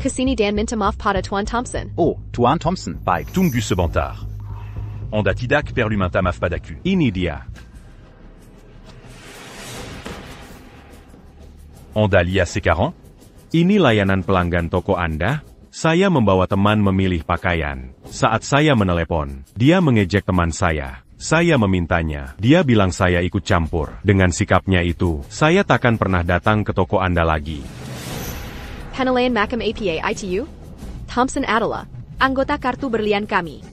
Kesini dan minta maaf pada Tuan Thompson. Oh, Tuan Thompson, baik. Tunggu sebentar. Anda tidak perlu minta maaf padaku. Ini dia. Anda lihat sekarang? Ini layanan pelanggan toko Anda. Saya membawa teman memilih pakaian. Saat saya menelepon, dia mengejek teman saya. Saya memintanya. Dia bilang saya ikut campur. Dengan sikapnya itu, saya takkan pernah datang ke toko Anda lagi. Penilaian Makam APA ITU? Thompson adalah anggota kartu berlian kami.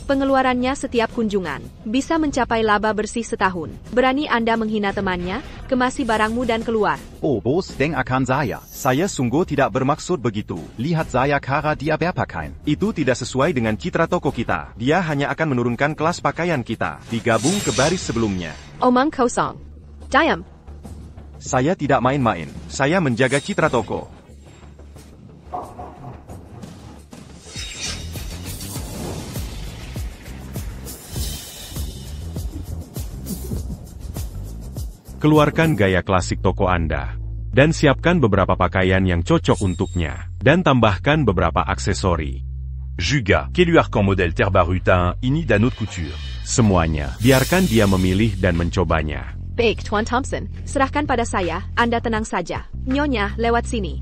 Pengeluarannya setiap kunjungan bisa mencapai laba bersih setahun. Berani Anda menghina temannya? Kemasi barangmu dan keluar. Oh, bos, denk akan saya. Saya sungguh tidak bermaksud begitu. Lihat saya cara dia berpakaian. Itu tidak sesuai dengan citra toko kita. Dia hanya akan menurunkan kelas pakaian kita. Digabung ke baris sebelumnya. Omong kosong. Diam. Saya tidak main-main. Saya menjaga citra toko. Keluarkan gaya klasik toko Anda. Dan siapkan beberapa pakaian yang cocok untuknya. Dan tambahkan beberapa aksesori. Juga, quel arc en modèle terbarutin ini dan haute couture. Semuanya, biarkan dia memilih dan mencobanya. Baik, Tuan Thompson. Serahkan pada saya, Anda tenang saja. Nyonya, lewat sini.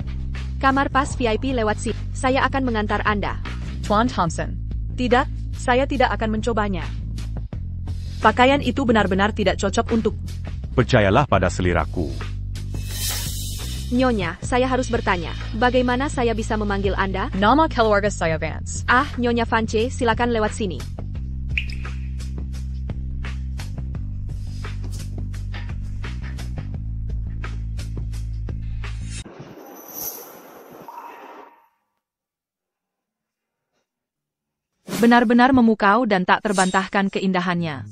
Kamar pas VIP lewat sini. Saya akan mengantar Anda. Tuan Thompson. Tidak, saya tidak akan mencobanya. Pakaian itu benar-benar tidak cocok untuk... Percayalah pada seliraku. Nyonya, saya harus bertanya. Bagaimana saya bisa memanggil Anda? Nama keluarga saya Vance. Ah, Nyonya Vance, silakan lewat sini. Benar-benar memukau dan tak terbantahkan keindahannya.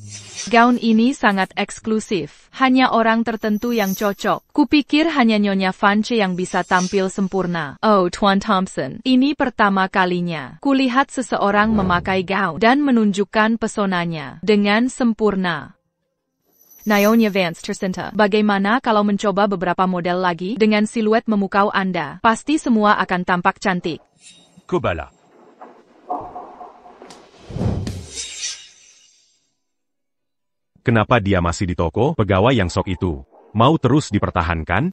Gaun ini sangat eksklusif. Hanya orang tertentu yang cocok. Kupikir hanya Nyonya Vance yang bisa tampil sempurna. Oh, Tuan Thompson. Ini pertama kalinya kulihat seseorang memakai gaun dan menunjukkan pesonanya dengan sempurna. Nyonya Vance tersentuh. Bagaimana kalau mencoba beberapa model lagi dengan siluet memukau Anda? Pasti semua akan tampak cantik. Kobala. Kenapa dia masih di toko? Pegawai yang sok itu mau terus dipertahankan?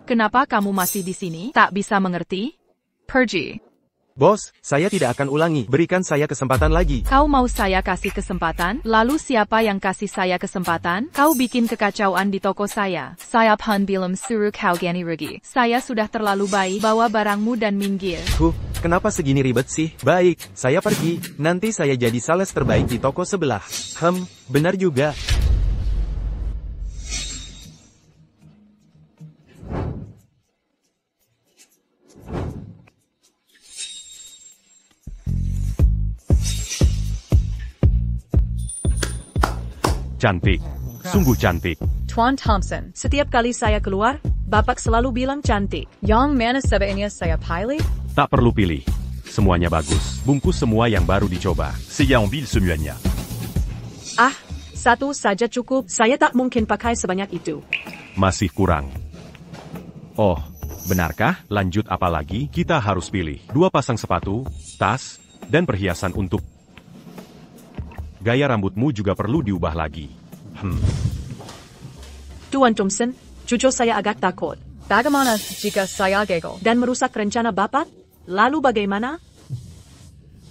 Kenapa kamu masih di sini? Tak bisa mengerti? Pergi. Bos, saya tidak akan ulangi. Berikan saya kesempatan lagi. Kau mau saya kasih kesempatan? Lalu siapa yang kasih saya kesempatan? Kau bikin kekacauan di toko saya. Saya pun bilang suruh kau ganti rugi. Saya sudah terlalu baik. Bawa barangmu dan minggir. Kenapa segini ribet sih? Baik, saya pergi. Nanti saya jadi sales terbaik di toko sebelah. Benar juga. Cantik. Sungguh cantik. Tuan Thompson. Setiap kali saya keluar, Bapak selalu bilang cantik. Yang mana sebaiknya saya pilih? Tak perlu pilih. Semuanya bagus. Bungkus semua yang baru dicoba. Saya ambil semuanya. Satu saja cukup. Saya tak mungkin pakai sebanyak itu. Masih kurang. Oh, benarkah? Lanjut apa lagi? Kita harus pilih 2 pasang sepatu, tas, dan perhiasan untuk... Gaya rambutmu juga perlu diubah lagi. Tuan Thompson, jujur saya agak takut. Bagaimana jika saya gagal? Dan merusak rencana Bapak? Lalu bagaimana?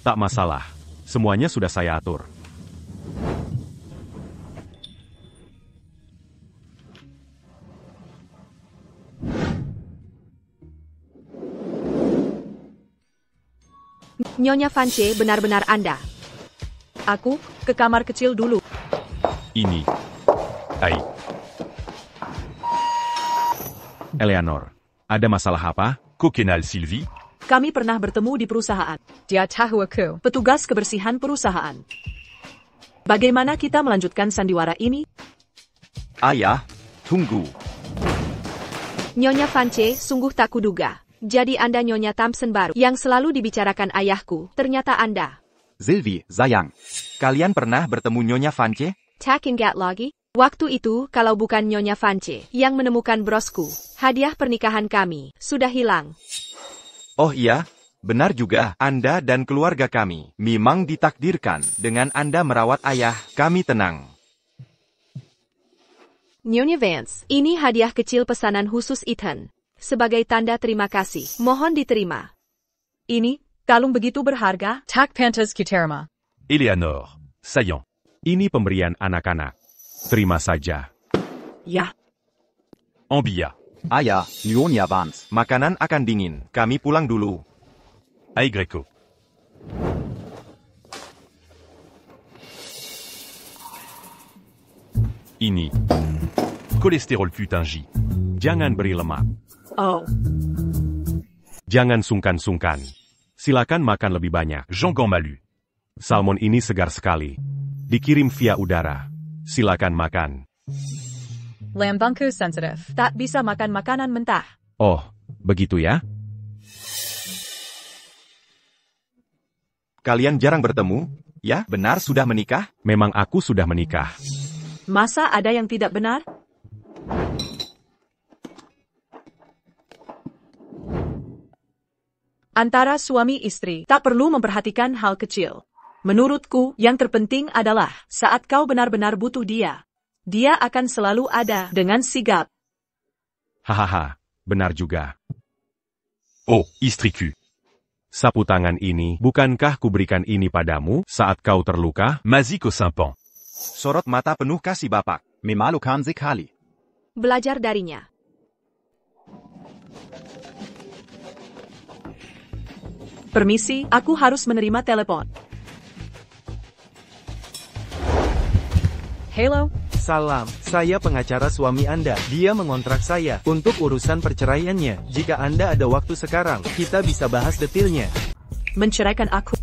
Tak masalah. Semuanya sudah saya atur. Nyonya Vance benar-benar Anda. Aku ke kamar kecil dulu. Ini. Eleanor, ada masalah apa? Kokenal Sylvie? Kami pernah bertemu di perusahaan. Dia tahu aku. Petugas kebersihan perusahaan. Bagaimana kita melanjutkan sandiwara ini? Ayah, tunggu. Nyonya Vance sungguh tak kuduga. Jadi Anda Nyonya Thompson baru yang selalu dibicarakan ayahku. Ternyata Anda. Sylvie, sayang. Kalian pernah bertemu Nyonya Vance? Tak ingat lagi? Waktu itu, kalau bukan Nyonya Vance yang menemukan brosku, hadiah pernikahan kami sudah hilang. Oh iya, benar juga. Anda dan keluarga kami memang ditakdirkan. Dengan Anda merawat ayah, kami tenang. Nyonya Vance, ini hadiah kecil pesanan khusus Ethan. Sebagai tanda terima kasih, mohon diterima. Ini kalung begitu berharga. Tak pantas kiterima. Eleanor, sayang. Ini pemberian anak-anak. Terima saja. Ya. Ambia. Ayah, Nyonya Vance. Makanan akan dingin. Kami pulang dulu. Ay Greco. Ini. Kolesterol putain J. Jangan beri lemak. Oh. Jangan sungkan-sungkan. Silakan makan lebih banyak. Janggon Malu. Salmon ini segar sekali. Dikirim via udara. Silakan makan. Lambungku sensitif. Tak bisa makan makanan mentah. Oh, begitu ya? Kalian jarang bertemu? Ya, benar sudah menikah? Memang aku sudah menikah. Masa ada yang tidak benar? Antara suami istri, tak perlu memperhatikan hal kecil. Menurutku, yang terpenting adalah saat kau benar-benar butuh dia. Dia akan selalu ada dengan sigap. Hahaha, benar juga. Oh, istriku. Sapu tangan ini, bukankah kuberikan ini padamu saat kau terluka? Maziko Simpan. Sorot mata penuh kasih Bapak. Memalukan sekali. Belajar darinya. Permisi, aku harus menerima telepon. Halo. Salam, saya pengacara suami Anda. Dia mengontrak saya untuk urusan perceraiannya. Jika Anda ada waktu sekarang, kita bisa bahas detailnya. Menceraikan aku?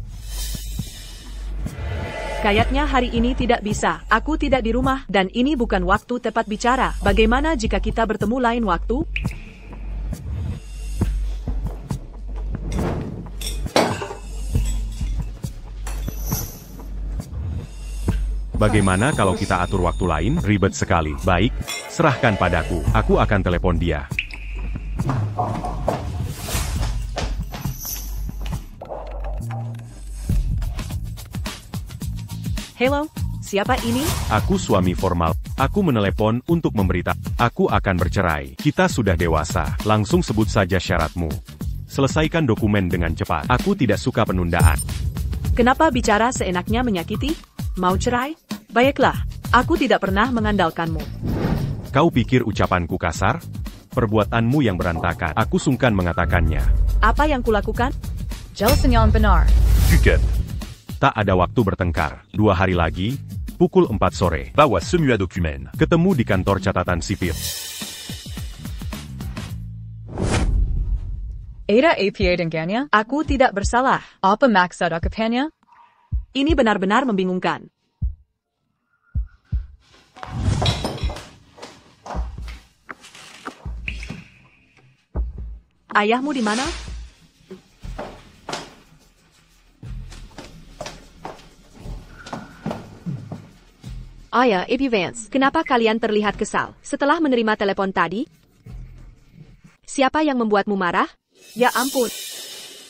Kayaknya hari ini tidak bisa. Aku tidak di rumah dan ini bukan waktu tepat bicara. Bagaimana jika kita bertemu lain waktu? Bagaimana kalau kita atur waktu lain? Ribet sekali. Baik, serahkan padaku. Aku akan telepon dia. Halo, siapa ini? Aku suami formal. Aku menelepon untuk memberitahu. Aku akan bercerai. Kita sudah dewasa. Langsung sebut saja syaratmu. Selesaikan dokumen dengan cepat. Aku tidak suka penundaan. Kenapa bicara seenaknya menyakiti? Mau cerai? Baiklah, aku tidak pernah mengandalkanmu. Kau pikir ucapanku kasar? Perbuatanmu yang berantakan. Aku sungkan mengatakannya. Apa yang kulakukan? Jelasin yang benar. Cuket. Tak ada waktu bertengkar. 2 hari lagi, pukul 4 sore. Bawa semua dokumen. Ketemu di kantor catatan sipil. Ada APA dengannya? Aku tidak bersalah. Apa maksud akapannya? Ini benar-benar membingungkan. Ayahmu di mana? Ayah, AP Vance, kenapa kalian terlihat kesal setelah menerima telepon tadi? Siapa yang membuatmu marah? Ya ampun.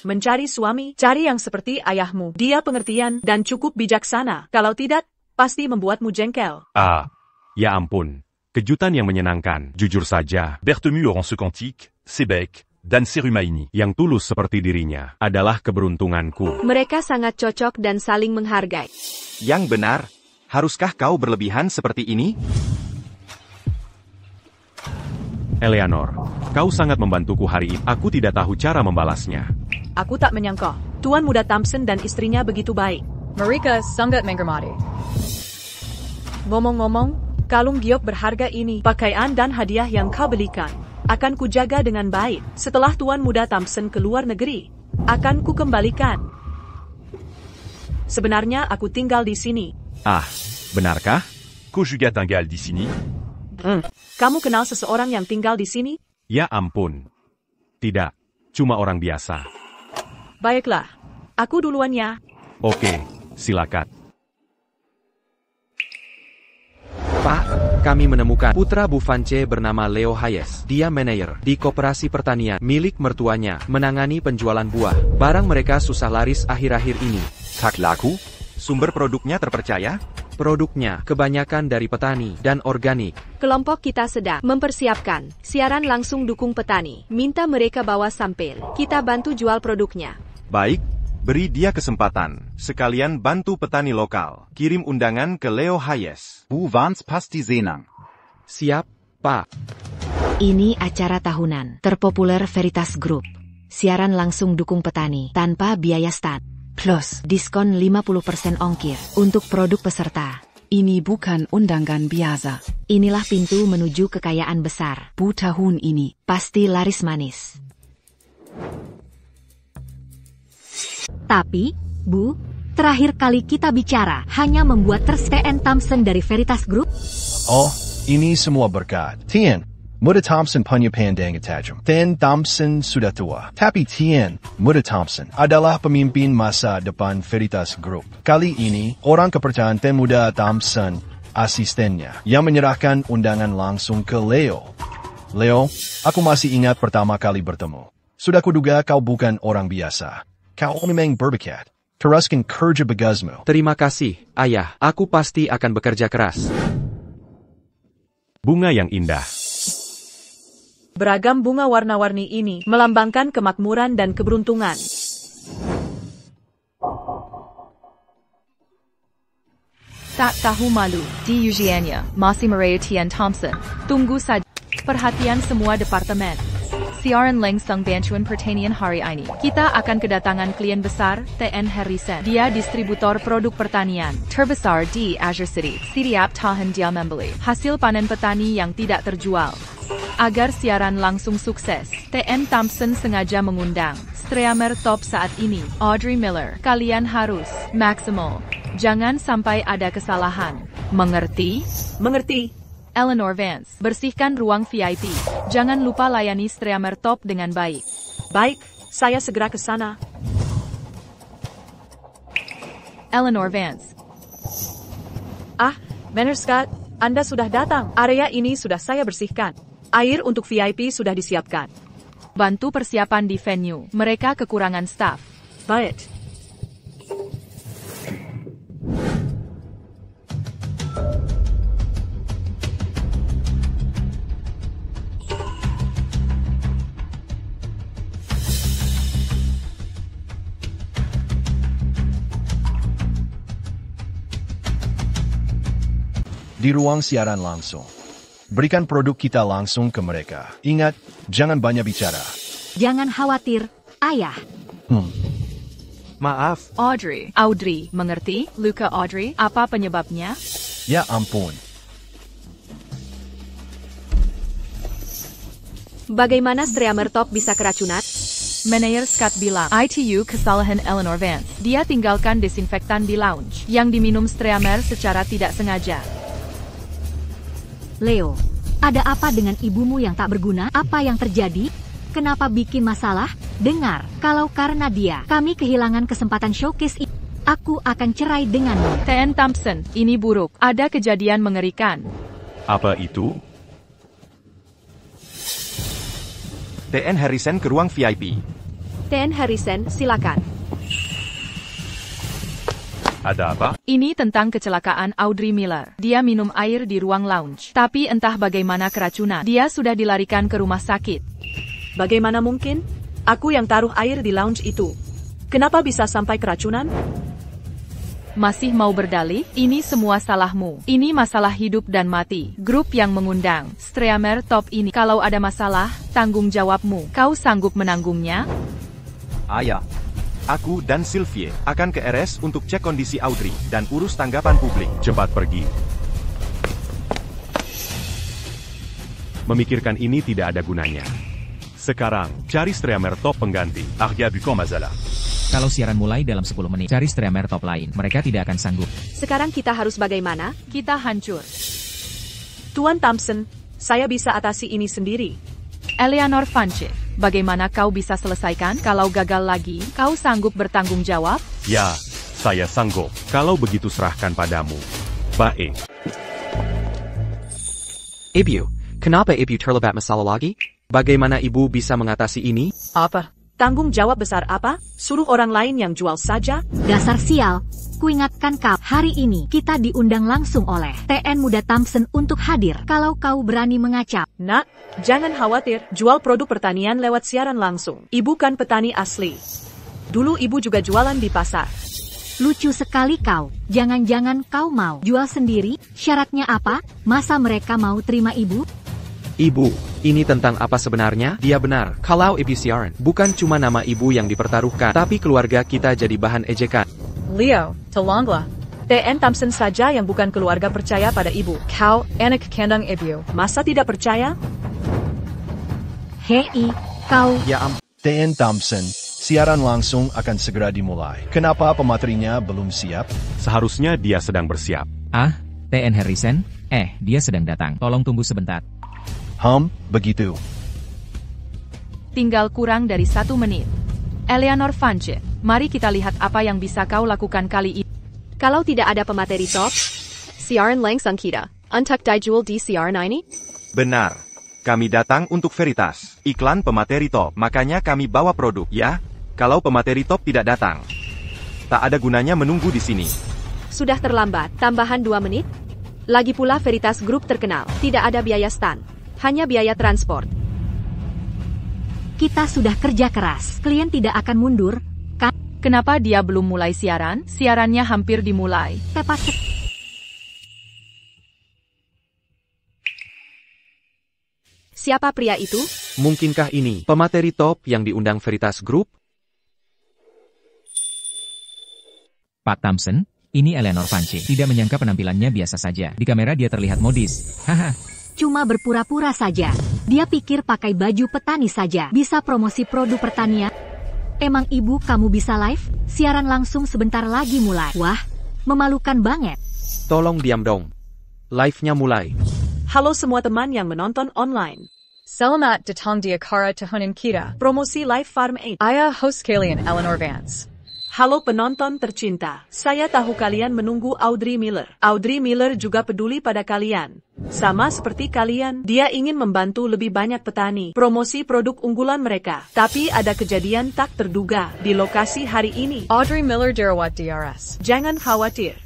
Mencari suami, cari yang seperti ayahmu. Dia pengertian dan cukup bijaksana. Kalau tidak, pasti membuatmu jengkel. Ya ampun. Kejutan yang menyenangkan. Jujur saja. Bertemu orang sekantik, sebek, dan serumaini. Yang tulus seperti dirinya adalah keberuntunganku. Mereka sangat cocok dan saling menghargai. Yang benar. Haruskah kau berlebihan seperti ini? Eleanor, kau sangat membantuku hari ini. Aku tidak tahu cara membalasnya. Aku tak menyangka. Tuan muda Thompson dan istrinya begitu baik. Mereka sangat menghormati. Ngomong-ngomong, kalung giok berharga ini, pakaian dan hadiah yang kau belikan, akan kujaga dengan baik. Setelah Tuan muda Thompson ke luar negeri, akan kukembalikan. Sebenarnya aku tinggal di sini. Benarkah? Kau juga tinggal di sini? Kamu kenal seseorang yang tinggal di sini? Ya ampun. Tidak, cuma orang biasa. Baiklah, aku duluan ya. Oke, silakan. Pak, kami menemukan putra Bu Vance bernama Leo Hayes. Dia manajer di koperasi pertanian milik mertuanya, menangani penjualan buah. Barang mereka susah laris akhir-akhir ini. Tak laku? Sumber produknya terpercaya? Produknya kebanyakan dari petani dan organik. Kelompok kita sedang mempersiapkan siaran langsung dukung petani. Minta mereka bawa sampel. Kita bantu jual produknya. Baik, beri dia kesempatan. Sekalian bantu petani lokal. Kirim undangan ke Leo Hayes. Bu Vance pasti senang. Siap, Pak. Ini acara tahunan terpopuler Veritas Group. Siaran langsung dukung petani tanpa biaya start. Plus, diskon 50% ongkir untuk produk peserta. Ini bukan undangan biasa. Inilah pintu menuju kekayaan besar. Bu, tahun ini pasti laris manis. Tapi, Bu, terakhir kali kita bicara hanya membuat TN Thompson dari Veritas Group. Oh, ini semua berkat Tien. Muda Thompson punya pandang tajam. Dan Thompson sudah tua. Tapi Tien, Muda Thompson, adalah pemimpin masa depan Veritas Group. Kali ini, orang kepercayaan Tien Muda Thompson, asistennya, yang menyerahkan undangan langsung ke Leo. Leo, aku masih ingat pertama kali bertemu. Sudah kuduga kau bukan orang biasa. Kau memang berbakat. Teruskan kerja bagusmu. Terima kasih, Ayah. Aku pasti akan bekerja keras. Bunga yang indah. Beragam bunga warna-warni ini melambangkan kemakmuran dan keberuntungan. Tak tahu malu, di ujiannya, masih meraih Tien Thompson. Tunggu saja. Perhatian semua departemen. Siaran langsung bantuan pertanian hari ini. Kita akan kedatangan klien besar, TN Harrison. Dia distributor produk pertanian terbesar di Azure City. Setiap tahun dia membeli hasil panen petani yang tidak terjual. Agar siaran langsung sukses, TN Thompson sengaja mengundang Streamer top saat ini, Audrey Miller. Kalian harus maksimal. Jangan sampai ada kesalahan. Mengerti? Mengerti. Eleanor Vance, bersihkan ruang VIP. Jangan lupa layani streamer top dengan baik. Baik, saya segera ke sana. Eleanor Vance. Manager Scott, Anda sudah datang. Area ini sudah saya bersihkan. Air untuk VIP sudah disiapkan. Bantu persiapan di venue. Mereka kekurangan staf. Baik. Di ruang siaran langsung. Berikan produk kita langsung ke mereka. Ingat, jangan banyak bicara. Jangan khawatir, Ayah. Maaf. Audrey, mengerti? Luka Audrey, apa penyebabnya? Ya ampun. Bagaimana streamer top bisa keracunan? Manager Scott bilang, ITU kesalahan Eleanor Vance. Dia tinggalkan desinfektan di lounge, yang diminum streamer secara tidak sengaja. Leo, ada apa dengan ibumu yang tak berguna? Apa yang terjadi? Kenapa bikin masalah? Dengar, kalau karena dia, kami kehilangan kesempatan showcase ini. Aku akan cerai denganmu. TN Thompson, ini buruk. Ada kejadian mengerikan. Apa itu? TN Harrison ke ruang VIP. TN Harrison, silakan. Ada apa? Ini tentang kecelakaan Audrey Miller. Dia minum air di ruang lounge. Tapi entah bagaimana keracunan. Dia sudah dilarikan ke rumah sakit. Bagaimana mungkin? Aku yang taruh air di lounge itu. Kenapa bisa sampai keracunan? Masih mau berdalih? Ini semua salahmu. Ini masalah hidup dan mati. Grup yang mengundang streamer top ini. Kalau ada masalah, tanggung jawabmu. Kau sanggup menanggungnya? Ayah. Aku dan Sylvie akan ke RS untuk cek kondisi Audrey dan urus tanggapan publik. Cepat pergi. Memikirkan ini tidak ada gunanya. Sekarang, cari streamer top pengganti. Arya Bukan Mazala. Kalau siaran mulai dalam 10 menit, cari streamer top lain. Mereka tidak akan sanggup. Sekarang kita harus bagaimana? Kita hancur. Tuan Thompson, saya bisa atasi ini sendiri. Eleanor Vance, bagaimana kau bisa selesaikan? Kalau gagal lagi, kau sanggup bertanggung jawab? Ya, saya sanggup. Kalau begitu serahkan padamu. Baik. Ibu, kenapa ibu terlibat masalah lagi? Bagaimana ibu bisa mengatasi ini? Apa? Tanggung jawab besar apa? Suruh orang lain yang jual saja? Dasar sial. Kuingatkan kau, hari ini kita diundang langsung oleh TN Muda Thompson untuk hadir. Kalau kau berani mengacap. Nak, jangan khawatir. Jual produk pertanian lewat siaran langsung. Ibu kan petani asli. Dulu ibu juga jualan di pasar. Lucu sekali kau. Jangan-jangan kau mau jual sendiri? Syaratnya apa? Masa mereka mau terima ibu? Ibu, ini tentang apa sebenarnya? Dia benar. Kalau ibu siaran, bukan cuma nama ibu yang dipertaruhkan, tapi keluarga kita jadi bahan ejekan. Leo, tolonglah. TN Thompson saja yang bukan keluarga percaya pada ibu. Kau anak kandung ibu. Masa tidak percaya? Hei, kau. Ya TN Thompson, siaran langsung akan segera dimulai. Kenapa pematerinya belum siap? Seharusnya dia sedang bersiap. TN Harrison? Dia sedang datang. Tolong tunggu sebentar. Begitu. Tinggal kurang dari 1 menit. Eleanor Vance, mari kita lihat apa yang bisa kau lakukan kali ini. Kalau tidak ada pemateri top, siaran langsung kita. Untuk dijual di siaran ini? Benar. Kami datang untuk Veritas, iklan pemateri top. Makanya kami bawa produk, ya. Kalau pemateri top tidak datang, tak ada gunanya menunggu di sini. Sudah terlambat, tambahan 2 menit? Lagi pula Veritas Group terkenal, tidak ada biaya stand, hanya biaya transport. Kita sudah kerja keras, klien tidak akan mundur, kan? Kenapa dia belum mulai siaran? Siarannya hampir dimulai. Tepat. Siapa pria itu? Mungkinkah ini pemateri top yang diundang Veritas Group? Pak Thompson, ini Eleanor Vance. Tidak menyangka penampilannya biasa saja. Di kamera dia terlihat modis. Haha. Cuma berpura-pura saja. Dia pikir pakai baju petani saja bisa promosi produk pertanian. Emang ibu kamu bisa live? Siaran langsung sebentar lagi mulai. Wah, memalukan banget. Tolong diam dong. Live-nya mulai. Halo semua teman yang menonton online. Selamat datang di acara tahunan kita. Promosi Live Farm 8. Ayah host kalian Eleanor Vance. Halo penonton tercinta, saya tahu kalian menunggu Audrey Miller. Audrey Miller juga peduli pada kalian. Sama seperti kalian, dia ingin membantu lebih banyak petani, promosi produk unggulan mereka. Tapi ada kejadian tak terduga di lokasi hari ini. Audrey Miller dirawat di RS. Jangan khawatir.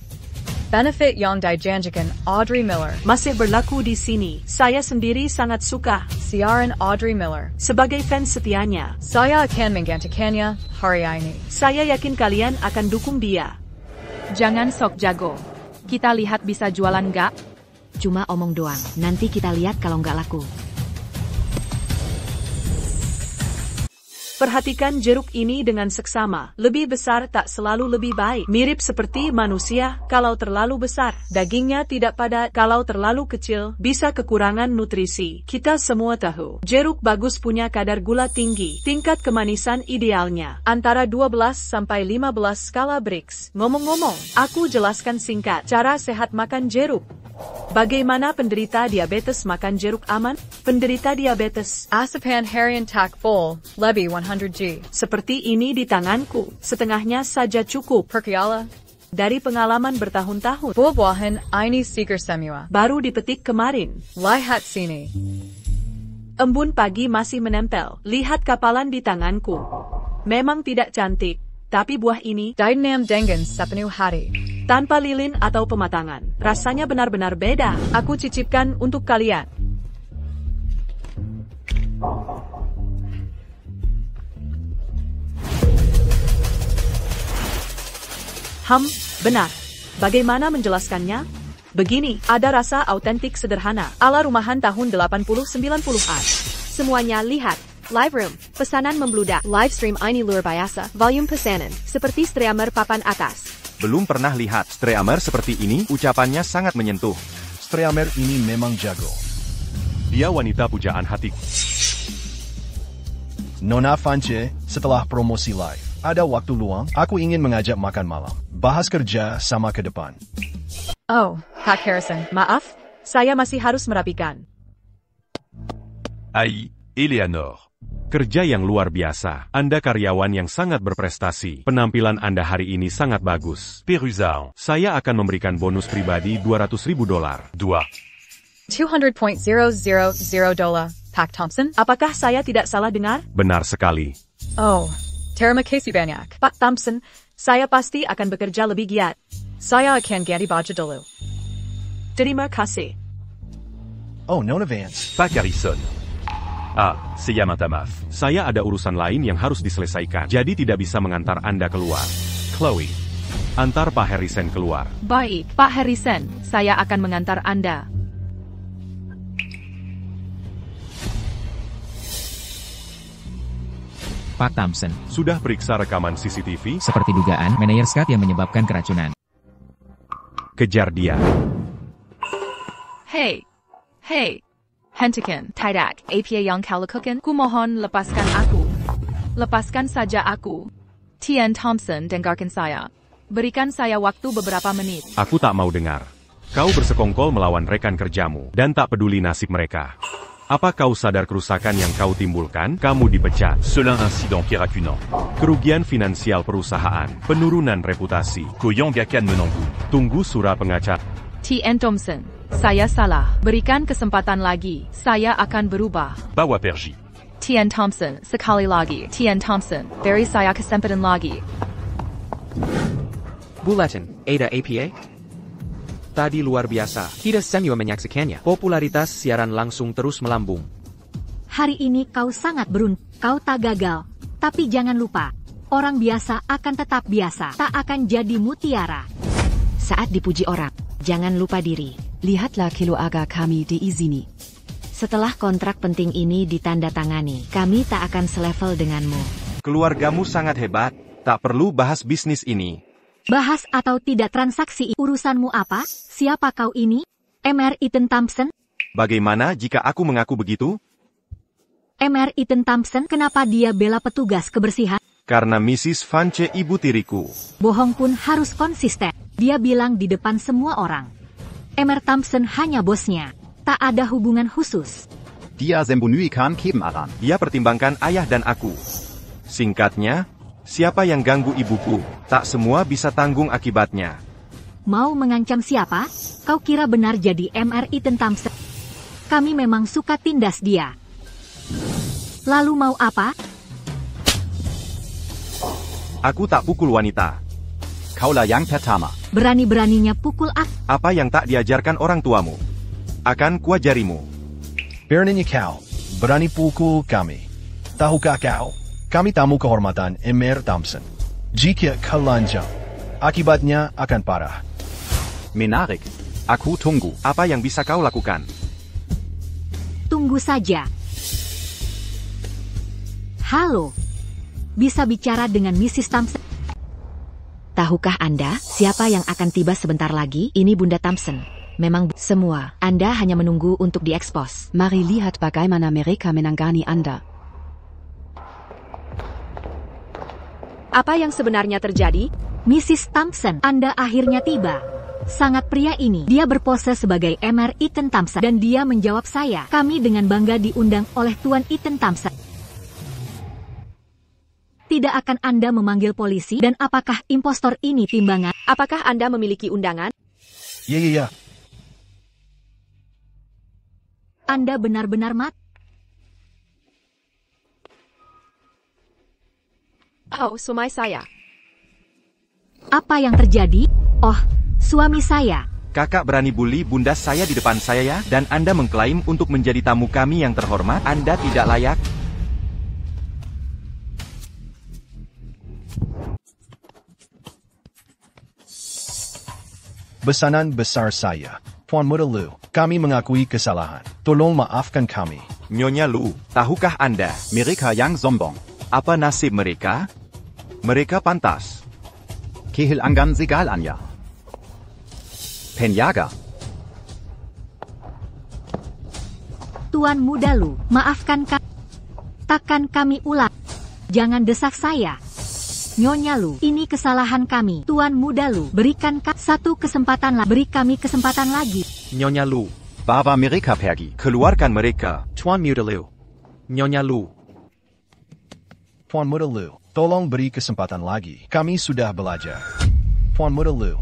Benefit yang dijanjikan Audrey Miller masih berlaku di sini. Saya sendiri sangat suka siaran Audrey Miller. Sebagai fans setianya, saya akan menggantikannya hari ini. Saya yakin kalian akan dukung dia. Jangan sok jago. Kita lihat bisa jualan nggak? Cuma omong doang. Nanti kita lihat kalau nggak laku. Perhatikan jeruk ini dengan seksama. Lebih besar tak selalu lebih baik. Mirip seperti manusia, kalau terlalu besar, dagingnya tidak padat. Kalau terlalu kecil, bisa kekurangan nutrisi. Kita semua tahu, jeruk bagus punya kadar gula tinggi. Tingkat kemanisan idealnya antara 12 sampai 15 skala Brix. Ngomong-ngomong, aku jelaskan singkat cara sehat makan jeruk. Bagaimana penderita diabetes makan jeruk aman? Penderita diabetes Asapan harian tak full, lebih 100 g. Seperti ini di tanganku, setengahnya saja cukup. Perkala dari pengalaman bertahun-tahun. Buah-buahan ini segar semua. Baru dipetik kemarin. Lihat sini. Embun pagi masih menempel. Lihat kapalan di tanganku. Memang tidak cantik, tapi buah ini Dynam dengan sepenuh hati. Tanpa lilin atau pematangan. Rasanya benar-benar beda. Aku cicipkan untuk kalian. Benar. Bagaimana menjelaskannya? Begini, ada rasa autentik sederhana, ala rumahan tahun 80-90-an. Semuanya lihat. Live Room, pesanan membludak. Live stream ini luar biasa. Volume pesanan, seperti streamer papan atas. Belum pernah lihat streamer seperti ini, ucapannya sangat menyentuh. Streamer ini memang jago. Dia wanita pujaan hatiku. Nona Fance, setelah promosi live, ada waktu luang, aku ingin mengajak makan malam. Bahas kerja sama ke depan. Oh, Pak Harrison. Maaf, saya masih harus merapikan. Ai, Eleanor. Kerja yang luar biasa. Anda karyawan yang sangat berprestasi. Penampilan Anda hari ini sangat bagus. Peruzao. Saya akan memberikan bonus pribadi $200.000. Dua. $200.000, Pak Thompson. Apakah saya tidak salah dengar? Benar sekali. Oh, terima kasih banyak. Pak Thompson, saya pasti akan bekerja lebih giat. Saya akan ganti baju dulu. Terima kasih. Oh, Nona Vance. Pak Harrison. Ah, saya minta maaf. Saya ada urusan lain yang harus diselesaikan, jadi tidak bisa mengantar Anda keluar. Chloe, antar Pak Harrison keluar. Baik, Pak Harrison, saya akan mengantar Anda. Pak Thompson. Sudah periksa rekaman CCTV? Seperti dugaan, manajer Scott yang menyebabkan keracunan. Kejar dia. Hey. Hentikan, tidak, APA yang kau lakukan, kumohon lepaskan aku. Lepaskan saja aku. Tian Thompson, dengarkan saya. Berikan saya waktu beberapa menit. Aku tak mau dengar. Kau bersekongkol melawan rekan kerjamu, dan tak peduli nasib mereka. Apa kau sadar kerusakan yang kau timbulkan? Kamu dipecat. Seul un incident kirakunant. Kerugian finansial perusahaan, penurunan reputasi. Koyong gakan menunggu. Tunggu surah pengacara. Tian Thompson, saya salah. Berikan kesempatan lagi. Saya akan berubah. Bawa pergi. Tian Thompson, sekali lagi. Tian Thompson, beri saya kesempatan lagi. Buletin, Ada APA? Tadi luar biasa. Kita semua menyaksikannya. Popularitas siaran langsung terus melambung. Hari ini kau sangat beruntung. Kau tak gagal. Tapi jangan lupa, orang biasa akan tetap biasa. Tak akan jadi mutiara. Saat dipuji orang, jangan lupa diri. Lihatlah keluarga kami diizini. Setelah kontrak penting ini ditandatangani, kami tak akan selevel denganmu. Keluargamu sangat hebat, tak perlu bahas bisnis ini. Bahas atau tidak transaksi, urusanmu apa? Siapa kau ini? Mr. Ethan Thompson? Bagaimana jika aku mengaku begitu? Mr. Ethan Thompson, kenapa dia bela petugas kebersihan? Karena Mrs. Vance ibu tiriku. Bohong pun harus konsisten. Dia bilang di depan semua orang. Emer Thompson hanya bosnya. Tak ada hubungan khusus. Dia sembunyikan kebenaran. Dia pertimbangkan ayah dan aku. Singkatnya, siapa yang ganggu ibuku, tak semua bisa tanggung akibatnya. Mau mengancam siapa? Kau kira benar jadi Mr. Ethan Thompson? Kami memang suka tindas dia. Lalu mau apa? Aku tak pukul wanita. Kaulah yang pertama. Berani-beraninya pukul aku. Apa yang tak diajarkan orang tuamu? Akan kuajarimu. Beraninya kau berani pukul kami. Tahukah kau? Kami tamu kehormatan Emer Thompson. Jika kau lanjang, akibatnya akan parah. Menarik. Aku tunggu. Apa yang bisa kau lakukan? Tunggu saja. Halo. Bisa bicara dengan Mrs. Thompson? Tahukah Anda siapa yang akan tiba sebentar lagi? Ini Bunda Thompson. Memang semua. Anda hanya menunggu untuk diekspos. Mari lihat bagaimana mereka menangani Anda. Apa yang sebenarnya terjadi? Mrs. Thompson, Anda akhirnya tiba. Sangat pria ini. Dia berpose sebagai Mr. Ethan Thompson. Dan dia menjawab saya. Kami dengan bangga diundang oleh Tuan Ethan Thompson. Tidak akan Anda memanggil polisi? Dan apakah impostor ini timbangan? Apakah Anda memiliki undangan? Ya. Anda benar-benar Oh, suami saya. Apa yang terjadi? Oh, suami saya. Kakak berani bully bunda saya di depan saya ya? Dan Anda mengklaim untuk menjadi tamu kami yang terhormat? Anda tidak layak. Pesanan besar saya, Tuan Muda Lu. Kami mengakui kesalahan. Tolong maafkan kami. Nyonya Lu, tahukah Anda? Mereka yang sombong. Apa nasib mereka? Mereka pantas kehilangan segalanya. Penjaga. Tuan Muda Lu, maafkan kami. Takkan kami ulang. Jangan desak saya. Nyonya Lu, ini kesalahan kami. Tuan Muda Lu, berikan satu kesempatan lagi. Beri kami kesempatan lagi. Nyonya Lu. Bawa mereka pergi. Keluarkan mereka. Tuan Muda Lu. Nyonya Lu. Tuan Muda Lu, tolong beri kesempatan lagi. Kami sudah belajar. Tuan Muda Lu.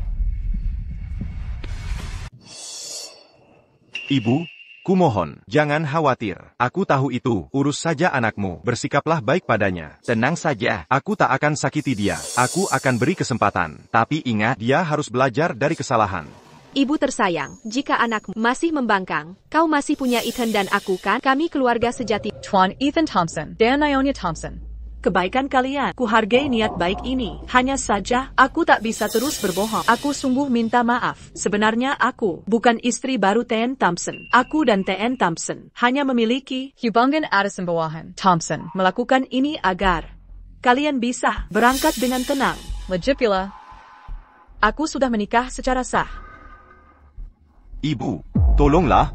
Ibu, kumohon, jangan khawatir. Aku tahu itu, urus saja anakmu. Bersikaplah baik padanya. Tenang saja, aku tak akan sakiti dia. Aku akan beri kesempatan. Tapi ingat, dia harus belajar dari kesalahan. Ibu tersayang, jika anakmu masih membangkang, kau masih punya Ethan dan aku kan? Kami keluarga sejati. Tuan Ethan Thompson dan Ionia Thompson. Kebaikan kalian, kuhargai niat baik ini. Hanya saja, aku tak bisa terus berbohong. Aku sungguh minta maaf. Sebenarnya aku bukan istri baru TN Thompson. Aku dan TN Thompson hanya memiliki Hubungan Addison Bawahan Thompson melakukan ini agar kalian bisa berangkat dengan tenang. Legit pula. Aku sudah menikah secara sah. Ibu, tolonglah.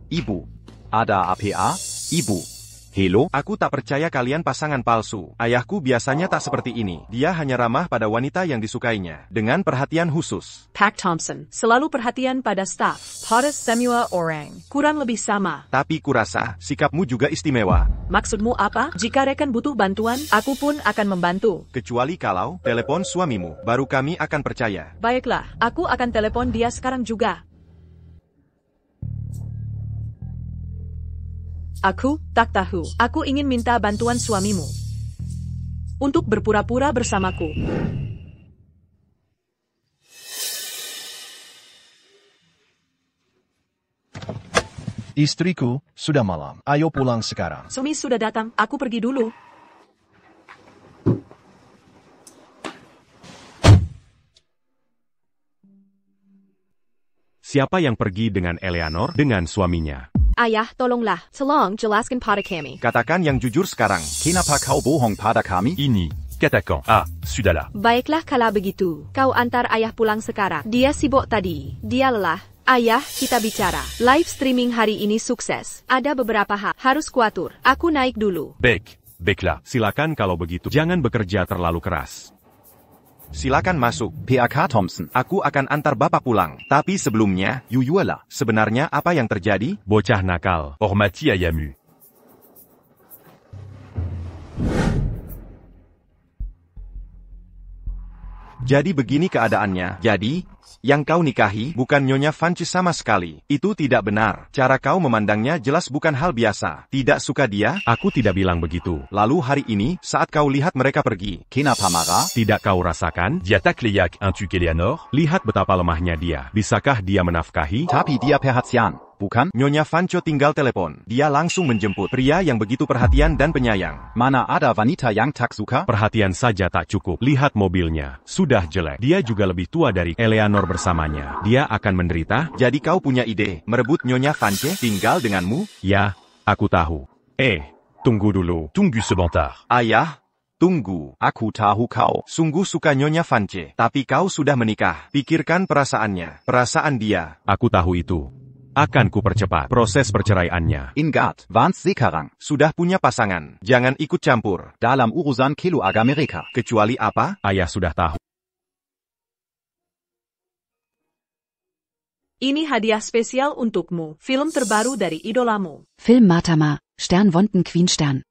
Ibu, ada apa? Ibu, hello? Aku tak percaya kalian pasangan palsu. Ayahku biasanya tak seperti ini. Dia hanya ramah pada wanita yang disukainya, dengan perhatian khusus. Pak Thompson selalu perhatian pada staf. Pada semua orang. Kurang lebih sama. Tapi kurasa, sikapmu juga istimewa. Maksudmu apa? Jika rekan butuh bantuan, aku pun akan membantu. Kecuali kalau telepon suamimu, baru kami akan percaya. Baiklah, aku akan telepon dia sekarang juga. Aku tak tahu. Aku ingin minta bantuan suamimu untuk berpura-pura bersamaku. Istriku, sudah malam. Ayo pulang sekarang. Suami sudah datang. Aku pergi dulu. Siapa yang pergi dengan Eleanor? Dengan suaminya. Ayah, tolonglah. Tolong jelaskan pada kami. Katakan yang jujur sekarang. Kenapa kau bohong pada kami? Ini, katakan. Ah, sudahlah. Baiklah kalau begitu. Kau antar ayah pulang sekarang. Dia sibuk tadi. Dia lelah. Ayah, kita bicara. Live streaming hari ini sukses. Ada beberapa hal harus kuatur. Aku naik dulu. Baiklah. Silakan kalau begitu. Jangan bekerja terlalu keras. Silakan masuk. PAK Thompson. Aku akan antar Bapak pulang. Tapi sebelumnya, Yuyuela. Sebenarnya apa yang terjadi? Bocah nakal. Hormati Ayamu. Jadi begini keadaannya. Jadi, yang kau nikahi bukan Nyonya Fancy sama sekali. Itu tidak benar. Cara kau memandangnya jelas bukan hal biasa. Tidak suka dia? Aku tidak bilang begitu. Lalu hari ini, saat kau lihat mereka pergi, Kenapa marah? Tidak kau rasakan? Diatak Leyak intuk Eleanor. Lihat betapa lemahnya dia. Bisakah dia menafkahi? Tapi dia perhatian, bukan? Nyonya Fancho tinggal telepon. Dia langsung menjemput pria yang begitu perhatian dan penyayang. Mana ada wanita yang tak suka? Perhatian saja tak cukup. Lihat mobilnya. Sudah jelek. Dia juga lebih tua dari Eleanor bersamanya. Dia akan menderita? Jadi kau punya ide, merebut Nyonya Fancho tinggal denganmu? Ya, aku tahu. Tunggu dulu. Tunggu sebentar. Ayah, tunggu. Aku tahu kau. Sungguh suka Nyonya Fancho. Tapi kau sudah menikah. Pikirkan perasaannya. Perasaan dia. Aku tahu itu. Akan kupercepat proses perceraiannya. Ingat, Vance sekarang sudah punya pasangan. Jangan ikut campur dalam urusan keluarga mereka. Kecuali apa? Ayah sudah tahu. Ini hadiah spesial untukmu. Film terbaru dari idolamu. Film Matama, Stern Wonten Queen Stern.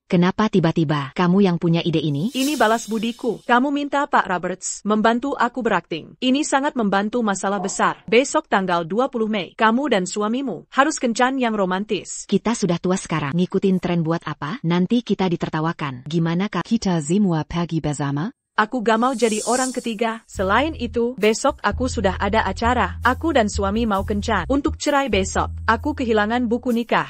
Kenapa tiba-tiba kamu yang punya ide ini? Ini balas budiku. Kamu minta Pak Roberts membantu aku berakting. Ini sangat membantu masalah besar. Besok tanggal 20 Mei, kamu dan suamimu harus kencan yang romantis. Kita sudah tua sekarang. Ngikutin tren buat apa? Nanti kita ditertawakan. Gimana kak? Kita semua pergi bersama? Aku gak mau jadi orang ketiga. Selain itu, besok aku sudah ada acara. Aku dan suami mau kencan. Untuk cerai besok, aku kehilangan buku nikah.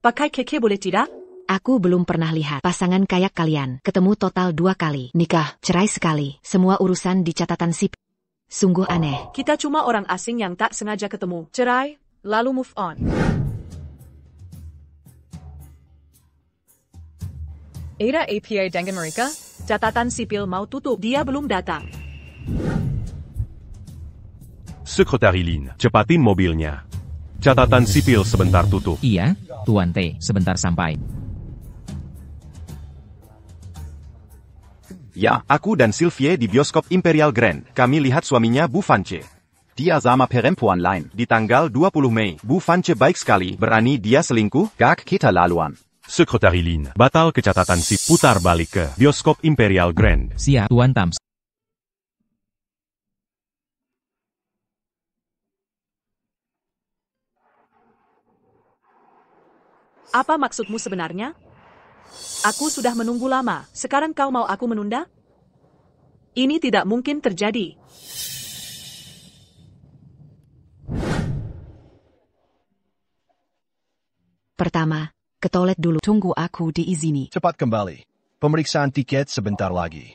Pakai keke boleh tidak? Aku belum pernah lihat pasangan kayak kalian. Ketemu total 2 kali. Nikah, cerai sekali. Semua urusan di catatan sipil. Sungguh aneh. Kita cuma orang asing yang tak sengaja ketemu. Cerai, lalu move on. Ada APA dengan mereka? Catatan sipil mau tutup. Dia belum datang. Sekretari Lin. Cepatin mobilnya. Catatan sipil sebentar tutup. Iya, Tuan T, sebentar sampai. Ya, aku dan Sylvie di bioskop Imperial Grand. Kami lihat suaminya Bu Fanche. Dia sama perempuan lain. Di tanggal 20 Mei, Bu Fanche baik sekali. Berani dia selingkuh? Gak kita laluan. Sekretari Lin. Batal ke catatan sip. Putar balik ke bioskop Imperial Grand. Siap, Tuan Tams. Apa maksudmu sebenarnya? Aku sudah menunggu lama. Sekarang kau mau aku menunda? Ini tidak mungkin terjadi. Pertama, ke toilet dulu. Tunggu aku diizini. Cepat kembali. Pemeriksaan tiket sebentar lagi.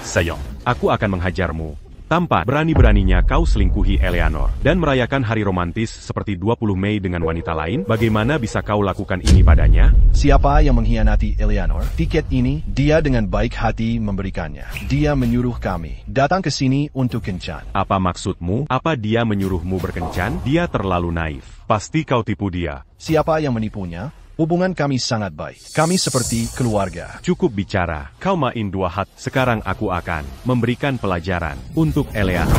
Sayang. Aku akan menghajarmu. Tanpa berani-beraninya kau selingkuhi Eleanor dan merayakan hari romantis seperti 20 Mei dengan wanita lain, bagaimana bisa kau lakukan ini padanya? Siapa yang mengkhianati Eleanor? Tiket ini, dia dengan baik hati memberikannya. Dia menyuruh kami datang ke sini untuk kencan. Apa maksudmu? Apa dia menyuruhmu berkencan? Dia terlalu naif. Pasti kau tipu dia. Siapa yang menipunya? Hubungan kami sangat baik. Kami seperti keluarga. Cukup bicara. Kau main 2 hat. Sekarang aku akan memberikan pelajaran untuk Eleanor.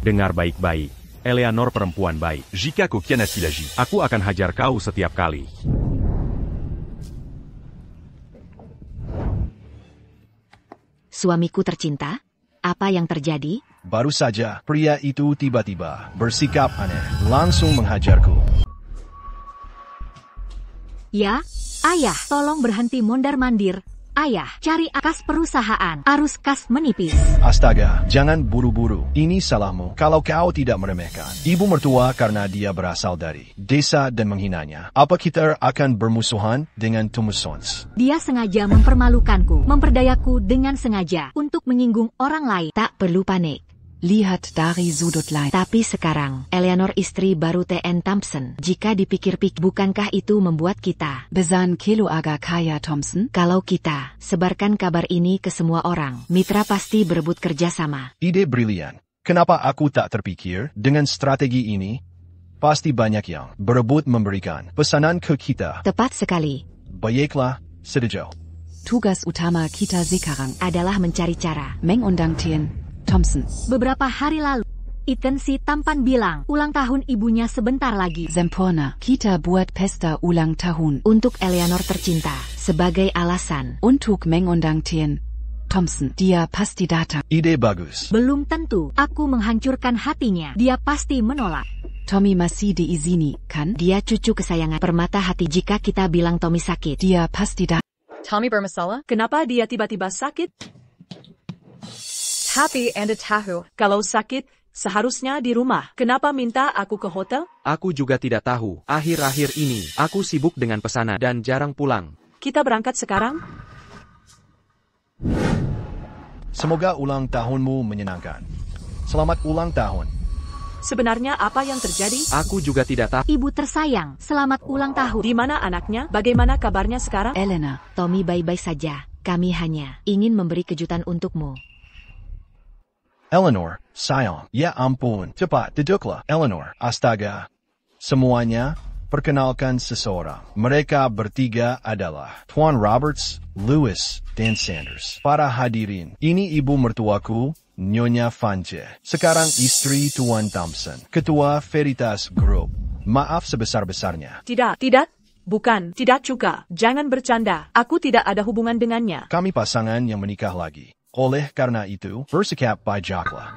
Dengar baik-baik. Eleanor perempuan baik. Jika kau kianati lagi. Aku akan hajar kau setiap kali. Suamiku tercinta? Apa yang terjadi? Baru saja, pria itu tiba-tiba bersikap aneh. Langsung menghajarku. Ya, ayah, tolong berhenti mondar-mandir. Ayah, cari kas perusahaan. Arus kas menipis. Astaga, jangan buru-buru. Ini salahmu kalau kau tidak meremehkan ibu mertua karena dia berasal dari desa dan menghinanya. Apa kita akan bermusuhan dengan Thompsons? Dia sengaja mempermalukanku, memperdayaku dengan sengaja untuk menyinggung orang lain. Tak perlu panik. Lihat dari sudut lain. Tapi sekarang, Eleanor istri baru TN Thompson. Jika dipikir-pikir, bukankah itu membuat kita Besan keluarga kaya Thompson? Kalau kita sebarkan kabar ini ke semua orang, mitra pasti berebut kerjasama. Ide brilian. Kenapa aku tak terpikir dengan strategi ini? Pasti banyak yang berebut memberikan pesanan ke kita. Tepat sekali. Baiklah, Sedejo. Tugas utama kita sekarang adalah mencari cara mengundang TN Thompson. Beberapa hari lalu, Ethan si tampan bilang ulang tahun ibunya sebentar lagi. Sempurna. Kita buat pesta ulang tahun untuk Eleanor tercinta sebagai alasan untuk mengundang TN Thompson. Dia pasti datang. Ide bagus. Belum tentu. Aku menghancurkan hatinya. Dia pasti menolak. Tommy masih diizini, kan? Dia cucu kesayangan permata hati. Jika kita bilang Tommy sakit, dia pasti datang. Tommy bermasalah? Kenapa dia tiba-tiba sakit? Happy and tahu. Kalau sakit, seharusnya di rumah. Kenapa minta aku ke hotel? Aku juga tidak tahu. Akhir-akhir ini, aku sibuk dengan pesanan dan jarang pulang. Kita berangkat sekarang? Semoga ulang tahunmu menyenangkan. Selamat ulang tahun. Sebenarnya apa yang terjadi? Aku juga tidak tahu. Ibu tersayang, selamat ulang tahun. Di mana anaknya? Bagaimana kabarnya sekarang? Elena. Tommy baik-baik saja. Kami hanya ingin memberi kejutan untukmu. Eleanor, sayang. Ya ampun. Cepat, duduklah. Eleanor, astaga. Semuanya, perkenalkan seseorang. Mereka bertiga adalah Tuan Roberts, Lewis, dan Sanders. Para hadirin, ini ibu mertuaku, Nyonya Fanje. Sekarang istri Tuan Thompson, Ketua Veritas Group. Maaf sebesar-besarnya. Tidak, bukan, tidak juga. Jangan bercanda. Aku tidak ada hubungan dengannya. Kami pasangan yang menikah lagi. Oleh karena itu, bersikap bijaklah.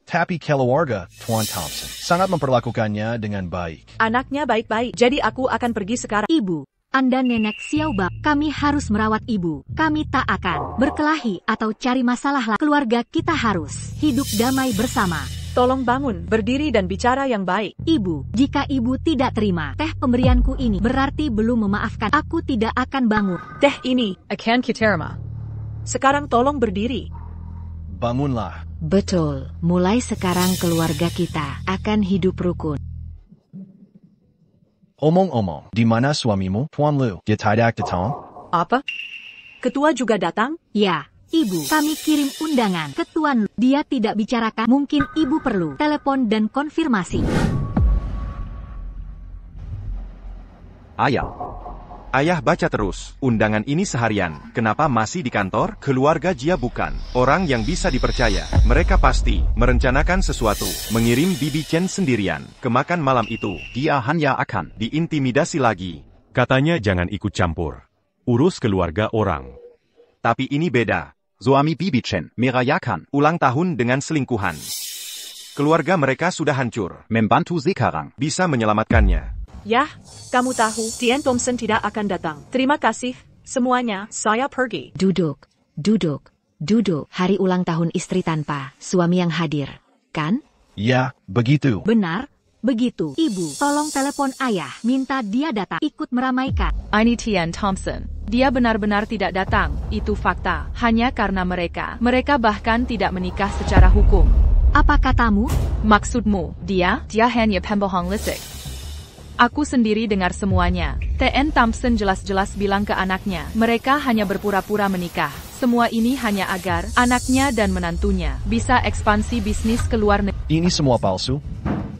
Tapi keluarga Tuan Thompson sangat memperlakukannya dengan baik. Anaknya baik-baik, jadi aku akan pergi sekarang. Ibu, Anda nenek Xiaoba, kami harus merawat ibu. Kami tak akan berkelahi atau cari masalah. Keluarga kita harus hidup damai bersama. Tolong bangun, berdiri dan bicara yang baik. Ibu, jika ibu tidak terima teh pemberianku ini, berarti belum memaafkan. Aku tidak akan bangun. Teh ini, akan kiterima. Sekarang tolong berdiri. Bangunlah. Betul, mulai sekarang keluarga kita akan hidup rukun. Omong-omong, di mana suamimu, Tuan Liu? Dia tidak datang? Apa? Ketua juga datang? Ya, Ibu. Kami kirim undangan ke Tuan Liu. Dia tidak bicarakan. Mungkin Ibu perlu telepon dan konfirmasi. Ayah baca terus. Undangan ini seharian. Kenapa masih di kantor? Keluarga Jia bukan orang yang bisa dipercaya. Mereka pasti merencanakan sesuatu. Mengirim Bibi Chen sendirian ke makan malam itu. Dia hanya akan diintimidasi lagi. Katanya jangan ikut campur. Urus keluarga orang. Tapi ini beda. Suami Bibi Chen merayakan ulang tahun dengan selingkuhan. Keluarga mereka sudah hancur. Membantu sekarang bisa menyelamatkannya. Yah, kamu tahu, TN Thompson tidak akan datang. Terima kasih, semuanya, saya pergi. Duduk. Hari ulang tahun istri tanpa suami yang hadir, kan? Ya, begitu. Benar, begitu. Ibu, tolong telepon ayah, minta dia datang, ikut meramaikan. Ini TN Thompson. Dia benar-benar tidak datang, itu fakta. Hanya karena mereka bahkan tidak menikah secara hukum. Apa katamu? Maksudmu, dia hanya pembohong lisik. Aku sendiri dengar semuanya. TN Thompson jelas-jelas bilang ke anaknya, mereka hanya berpura-pura menikah. Semua ini hanya agar anaknya dan menantunya bisa ekspansi bisnis ke luar negeri. Ini semua palsu?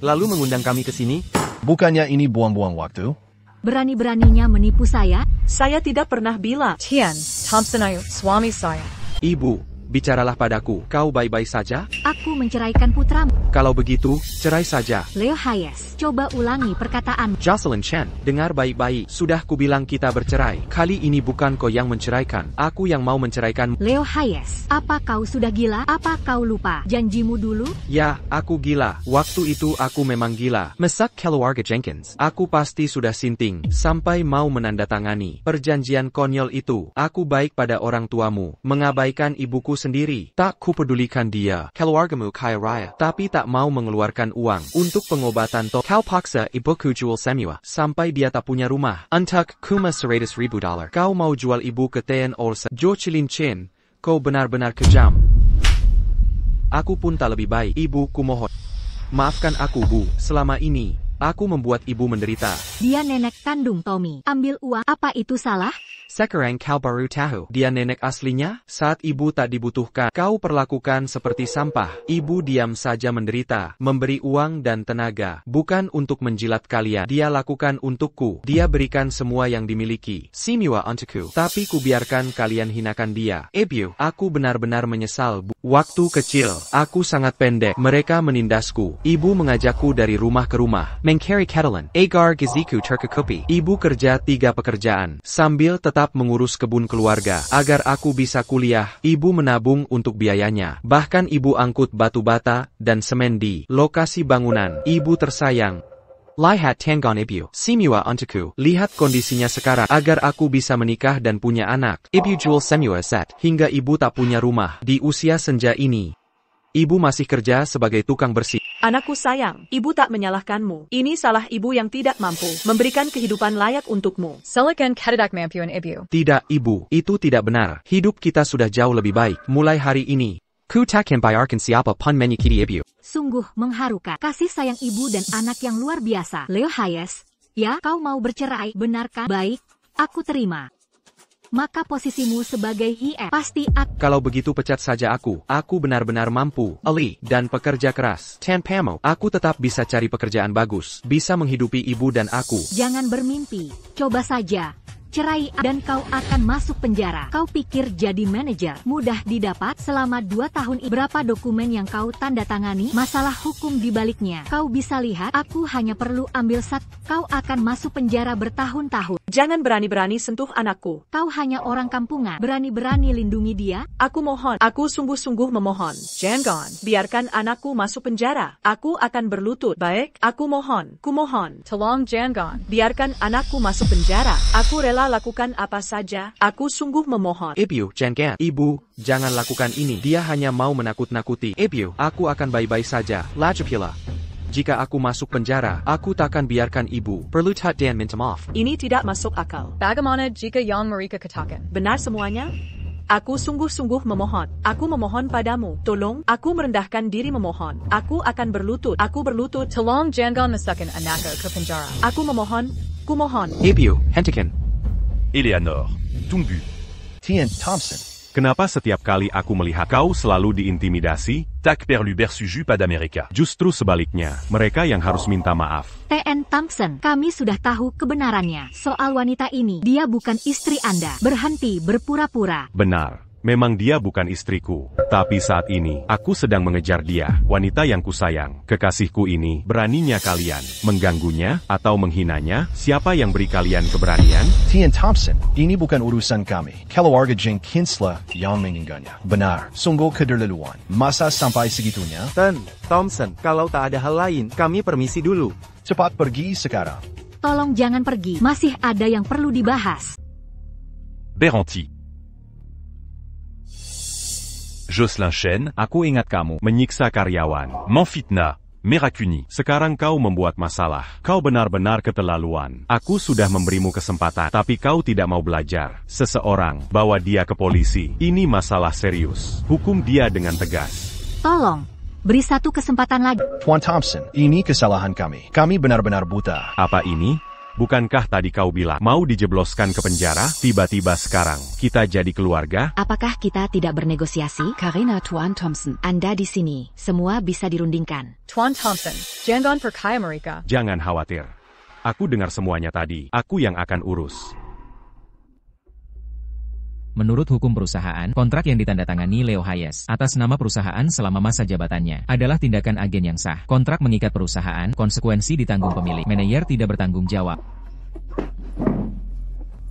Lalu mengundang kami ke sini? Bukannya ini buang-buang waktu? Berani-beraninya menipu saya? Saya tidak pernah bilang. Tian, Thompson ayo, suami saya. Ibu, bicaralah padaku. Kau baik-baik saja? Aku menceraikan putramu. Kalau begitu, cerai saja. Leo Hayes, coba ulangi perkataan. Jocelyn Chen, dengar baik-baik. Sudah kubilang kita bercerai. Kali ini bukan kau yang menceraikan. Aku yang mau menceraikan. Leo Hayes, apa kau sudah gila? Apa kau lupa janjimu dulu? Ya, aku gila. Waktu itu aku memang gila. Mesak keluarga Jenkins. Aku pasti sudah sinting. Sampai mau menandatangani perjanjian konyol itu. Aku baik pada orang tuamu. Mengabaikan ibuku sendiri. Tak kupedulikan dia. Keluargamu kaya raya. Tapi tak mau mengeluarkan uang untuk pengobatan kau paksa ibuku jual semua. Sampai dia tak punya rumah. Untuk cuma $100,000. Kau mau jual ibu ke TN Olsen. Jocelyn Chen, kau benar-benar kejam. aku pun tak lebih baik. Ibu, kumohon. Maafkan aku, Bu. Selama ini, aku membuat ibu menderita. Dia nenek kandung Tommy. Ambil uang. Apa itu salah? Sekarang kau baru tahu. Dia nenek aslinya? Saat ibu tak dibutuhkan, kau perlakukan seperti sampah. Ibu diam saja menderita, memberi uang dan tenaga. Bukan untuk menjilat kalian. Dia lakukan untukku. Dia berikan semua yang dimiliki. Semua untukku. Tapi kubiarkan kalian hinakan dia. Ibu, aku benar-benar menyesal, Bu. Waktu kecil, aku sangat pendek. Mereka menindasku. Ibu mengajakku dari rumah ke rumah. Mencari Catalan. Agar giziku tercukupi. Ibu kerja 3 pekerjaan. Sambil tetap mengurus kebun keluarga. Agar aku bisa kuliah, ibu menabung untuk biayanya. Bahkan ibu angkut batu bata dan semen di lokasi bangunan. Ibu tersayang. Lihat tanggon ibu. Semua untukku. Lihat kondisinya sekarang. Agar aku bisa menikah dan punya anak. Ibu jual semua set. Hingga ibu tak punya rumah. Di usia senja ini, ibu masih kerja sebagai tukang bersih. Anakku sayang, ibu tak menyalahkanmu. Ini salah ibu yang tidak mampu memberikan kehidupan layak untukmu. Silakan katadak mampuan ibu. Tidak, ibu. Itu tidak benar. Hidup kita sudah jauh lebih baik. Mulai hari ini, ku takkan bayarkan siapa pun menyakiti ibu. Sungguh mengharukan. Kasih sayang ibu dan anak yang luar biasa. Leo Hayes, ya kau mau bercerai, benarkah? Baik, aku terima. Maka posisimu sebagai HIF pasti Kalau begitu pecat saja aku. Aku benar-benar mampu, ahli, dan pekerja keras. Tanpamu, aku tetap bisa cari pekerjaan bagus. Bisa menghidupi ibu dan aku. Jangan bermimpi. Coba saja. Cerai dan kau akan masuk penjara. Kau pikir jadi manajer mudah didapat? Selama 2 tahun berapa dokumen yang kau tanda tangani? Masalah hukum di baliknya. Kau bisa lihat, aku hanya perlu ambil kau akan masuk penjara bertahun-tahun. Jangan berani-berani sentuh anakku. Kau hanya orang kampungan. Berani-berani lindungi dia? Aku mohon. Aku sungguh-sungguh memohon. Jangan. Biarkan anakku masuk penjara. Aku akan berlutut. Baik, aku mohon. Kumohon. Tolong jangan. Biarkan anakku masuk penjara. Aku rela lakukan apa saja. Aku sungguh memohon. Ibu, jangan. Ibu, jangan lakukan ini. Dia hanya mau menakut-nakuti. Ibu, aku akan baik-baik saja. Lajapila. Jika aku masuk penjara, aku takkan biarkan ibu berlutut dan minta maaf. Ini tidak masuk akal. Bagaimana jika yang mereka katakan? Benar semuanya? Aku sungguh-sungguh memohon. Aku memohon padamu. Tolong, aku merendahkan diri memohon. Aku akan berlutut. Aku berlutut. Tolong jangan masukkan anakku ke penjara. Aku memohon. Kumohon. Ibu, hentikan. Eleanor, tunggu. Tien Thompson. Kenapa setiap kali aku melihat kau selalu diintimidasi? Tak perlu bersuju pada mereka. Justru sebaliknya, mereka yang harus minta maaf. T.N. Thompson, kami sudah tahu kebenarannya. Soal wanita ini, dia bukan istri Anda. Berhenti berpura-pura. Benar. Memang dia bukan istriku. Tapi saat ini, aku sedang mengejar dia. Wanita yang kusayang. Kekasihku ini, beraninya kalian mengganggunya atau menghinanya? Siapa yang beri kalian keberanian? Tien Thompson, ini bukan urusan kami. Keluarga Jenkinslah yang menginginkannya. Benar, sungguh kederleluan. Masa sampai segitunya? Thompson, kalau tak ada hal lain, kami permisi dulu. Cepat pergi sekarang. Tolong jangan pergi. Masih ada yang perlu dibahas. Beranti. Jocelyn Chen, aku ingat kamu menyiksa karyawan. Menfitnah, Merakuni. Sekarang kau membuat masalah. Kau benar-benar keterlaluan. Aku sudah memberimu kesempatan, tapi kau tidak mau belajar. Seseorang, bawa dia ke polisi. Ini masalah serius. Hukum dia dengan tegas. Tolong, beri satu kesempatan lagi. Tuan Thompson, ini kesalahan kami. Kami benar-benar buta. Apa ini? Bukankah tadi kau bilang mau dijebloskan ke penjara? Tiba-tiba sekarang kita jadi keluarga? Apakah kita tidak bernegosiasi? Karina Tuan Thompson. Anda di sini, semua bisa dirundingkan. Tuan Thompson, jangan percaya mereka. Jangan khawatir. Aku dengar semuanya tadi. Aku yang akan urus. Menurut hukum perusahaan, kontrak yang ditandatangani Leo Hayes atas nama perusahaan selama masa jabatannya adalah tindakan agen yang sah. Kontrak mengikat perusahaan, konsekuensi ditanggung pemilik. Manajer tidak bertanggung jawab.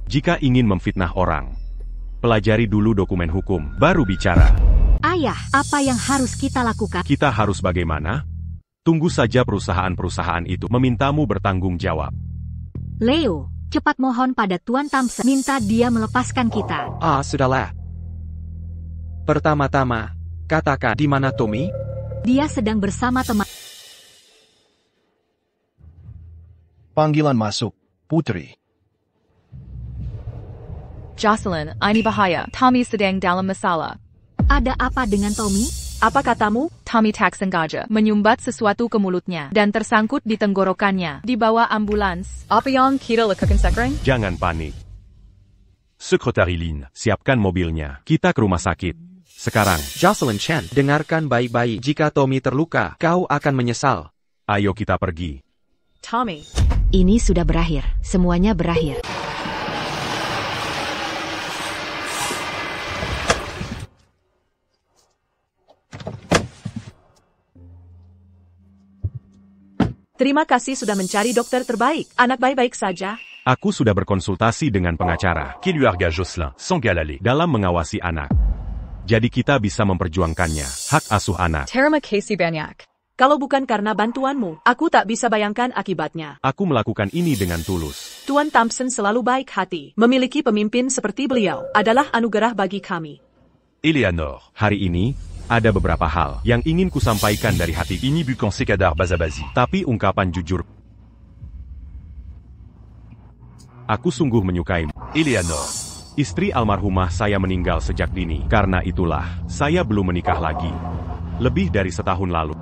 Jika ingin memfitnah orang, pelajari dulu dokumen hukum, baru bicara. Ayah, apa yang harus kita lakukan? Kita harus bagaimana? Tunggu saja perusahaan-perusahaan itu memintamu bertanggung jawab. Leo, cepat mohon pada Tuan Thompson, minta dia melepaskan kita. Sudahlah. Pertama-tama, katakan di mana Tommy? Dia sedang bersama teman. Panggilan masuk, Putri. Jocelyn, ini bahaya. Tommy sedang dalam masalah. Ada apa dengan Tommy? Apa katamu? Tommy tak sengaja menyumbat sesuatu ke mulutnya dan tersangkut di tenggorokannya. Dibawa ambulans. Apa yang kita lakukan sekarang? Jangan panik. Secretary Lin. Siapkan mobilnya. Kita ke rumah sakit. Sekarang. Jocelyn Chen, dengarkan baik-baik. Jika Tommy terluka, kau akan menyesal. Ayo kita pergi. Tommy. Ini sudah berakhir. Semuanya berakhir. Terima kasih sudah mencari dokter terbaik. Anak baik-baik saja. Aku sudah berkonsultasi dengan pengacara. Keluarga Jocelyn, Sangal Ale. Dalam mengawasi anak. Jadi kita bisa memperjuangkannya. Hak asuh anak. Terima kasih banyak. Kalau bukan karena bantuanmu, aku tak bisa bayangkan akibatnya. Aku melakukan ini dengan tulus. Tuan Thompson selalu baik hati. Memiliki pemimpin seperti beliau adalah anugerah bagi kami. Eleanor. Hari ini, ada beberapa hal yang ingin kusampaikan dari hati. Ini bukan sekadar basa-basi. Tapi ungkapan jujur. Aku sungguh menyukaimu. Eleanor. Istri almarhumah saya meninggal sejak dini. Karena itulah, saya belum menikah lagi. Lebih dari setahun lalu.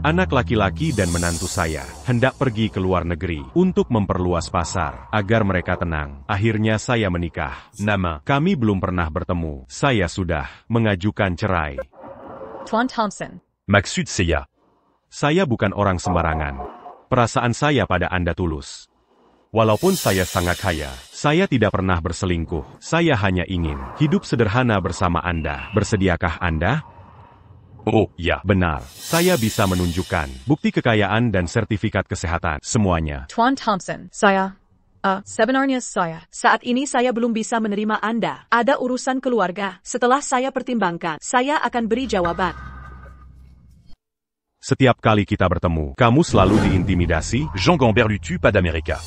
Anak laki-laki dan menantu saya hendak pergi ke luar negeri untuk memperluas pasar agar mereka tenang. Akhirnya saya menikah. Nama. Kami belum pernah bertemu. Saya sudah mengajukan cerai. Tuan Thompson. Maksud saya. Saya bukan orang sembarangan. Perasaan saya pada Anda tulus. Walaupun saya sangat kaya, saya tidak pernah berselingkuh. Saya hanya ingin hidup sederhana bersama Anda. Bersediakah Anda? Oh, ya. Benar. Saya bisa menunjukkan bukti kekayaan dan sertifikat kesehatan. Semuanya. Tuan Thompson. Sebenarnya saya. Saat ini saya belum bisa menerima Anda. Ada urusan keluarga. Setelah saya pertimbangkan, saya akan beri jawaban. Setiap kali kita bertemu, kamu selalu diintimidasi. Jean-Gambert Lutu pada Amerika.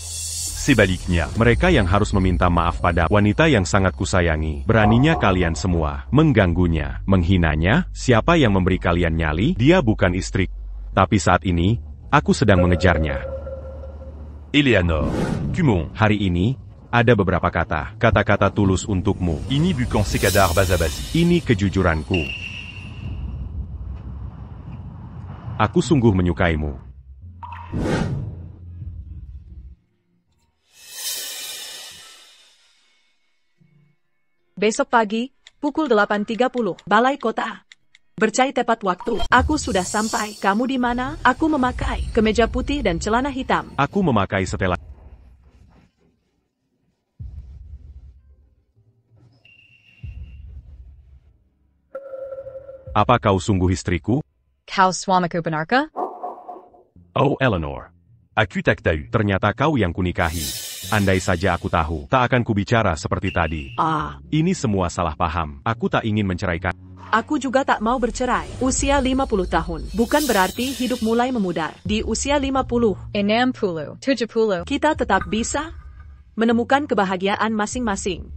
Sebaliknya, mereka yang harus meminta maaf pada wanita yang sangat kusayangi. Beraninya kalian semua mengganggunya, menghinanya. Siapa yang memberi kalian nyali? Dia bukan istri. Tapi saat ini, aku sedang mengejarnya. Eleanor. Kumon. Hari ini, ada beberapa kata-kata tulus untukmu. Ini bukan sekadar basa-basi. Ini kejujuranku. Aku sungguh menyukaimu. Besok pagi, pukul 8.30, Balai Kota. Bercai tepat waktu. Aku sudah sampai. Kamu di mana? Aku memakai kemeja putih dan celana hitam. Aku memakai setelan. Apa kau sungguh istriku? Kau suamiku benarkah? Oh, Eleanor. Aku tak tahu. Ternyata kau yang kunikahi. Andai saja aku tahu, tak akan kubicara seperti tadi. Ini semua salah paham. Aku tak ingin menceraikan. Aku juga tak mau bercerai. Usia 50 tahun. Bukan berarti hidup mulai memudar. Di usia 50, 60, 70, kita tetap bisa menemukan kebahagiaan masing-masing.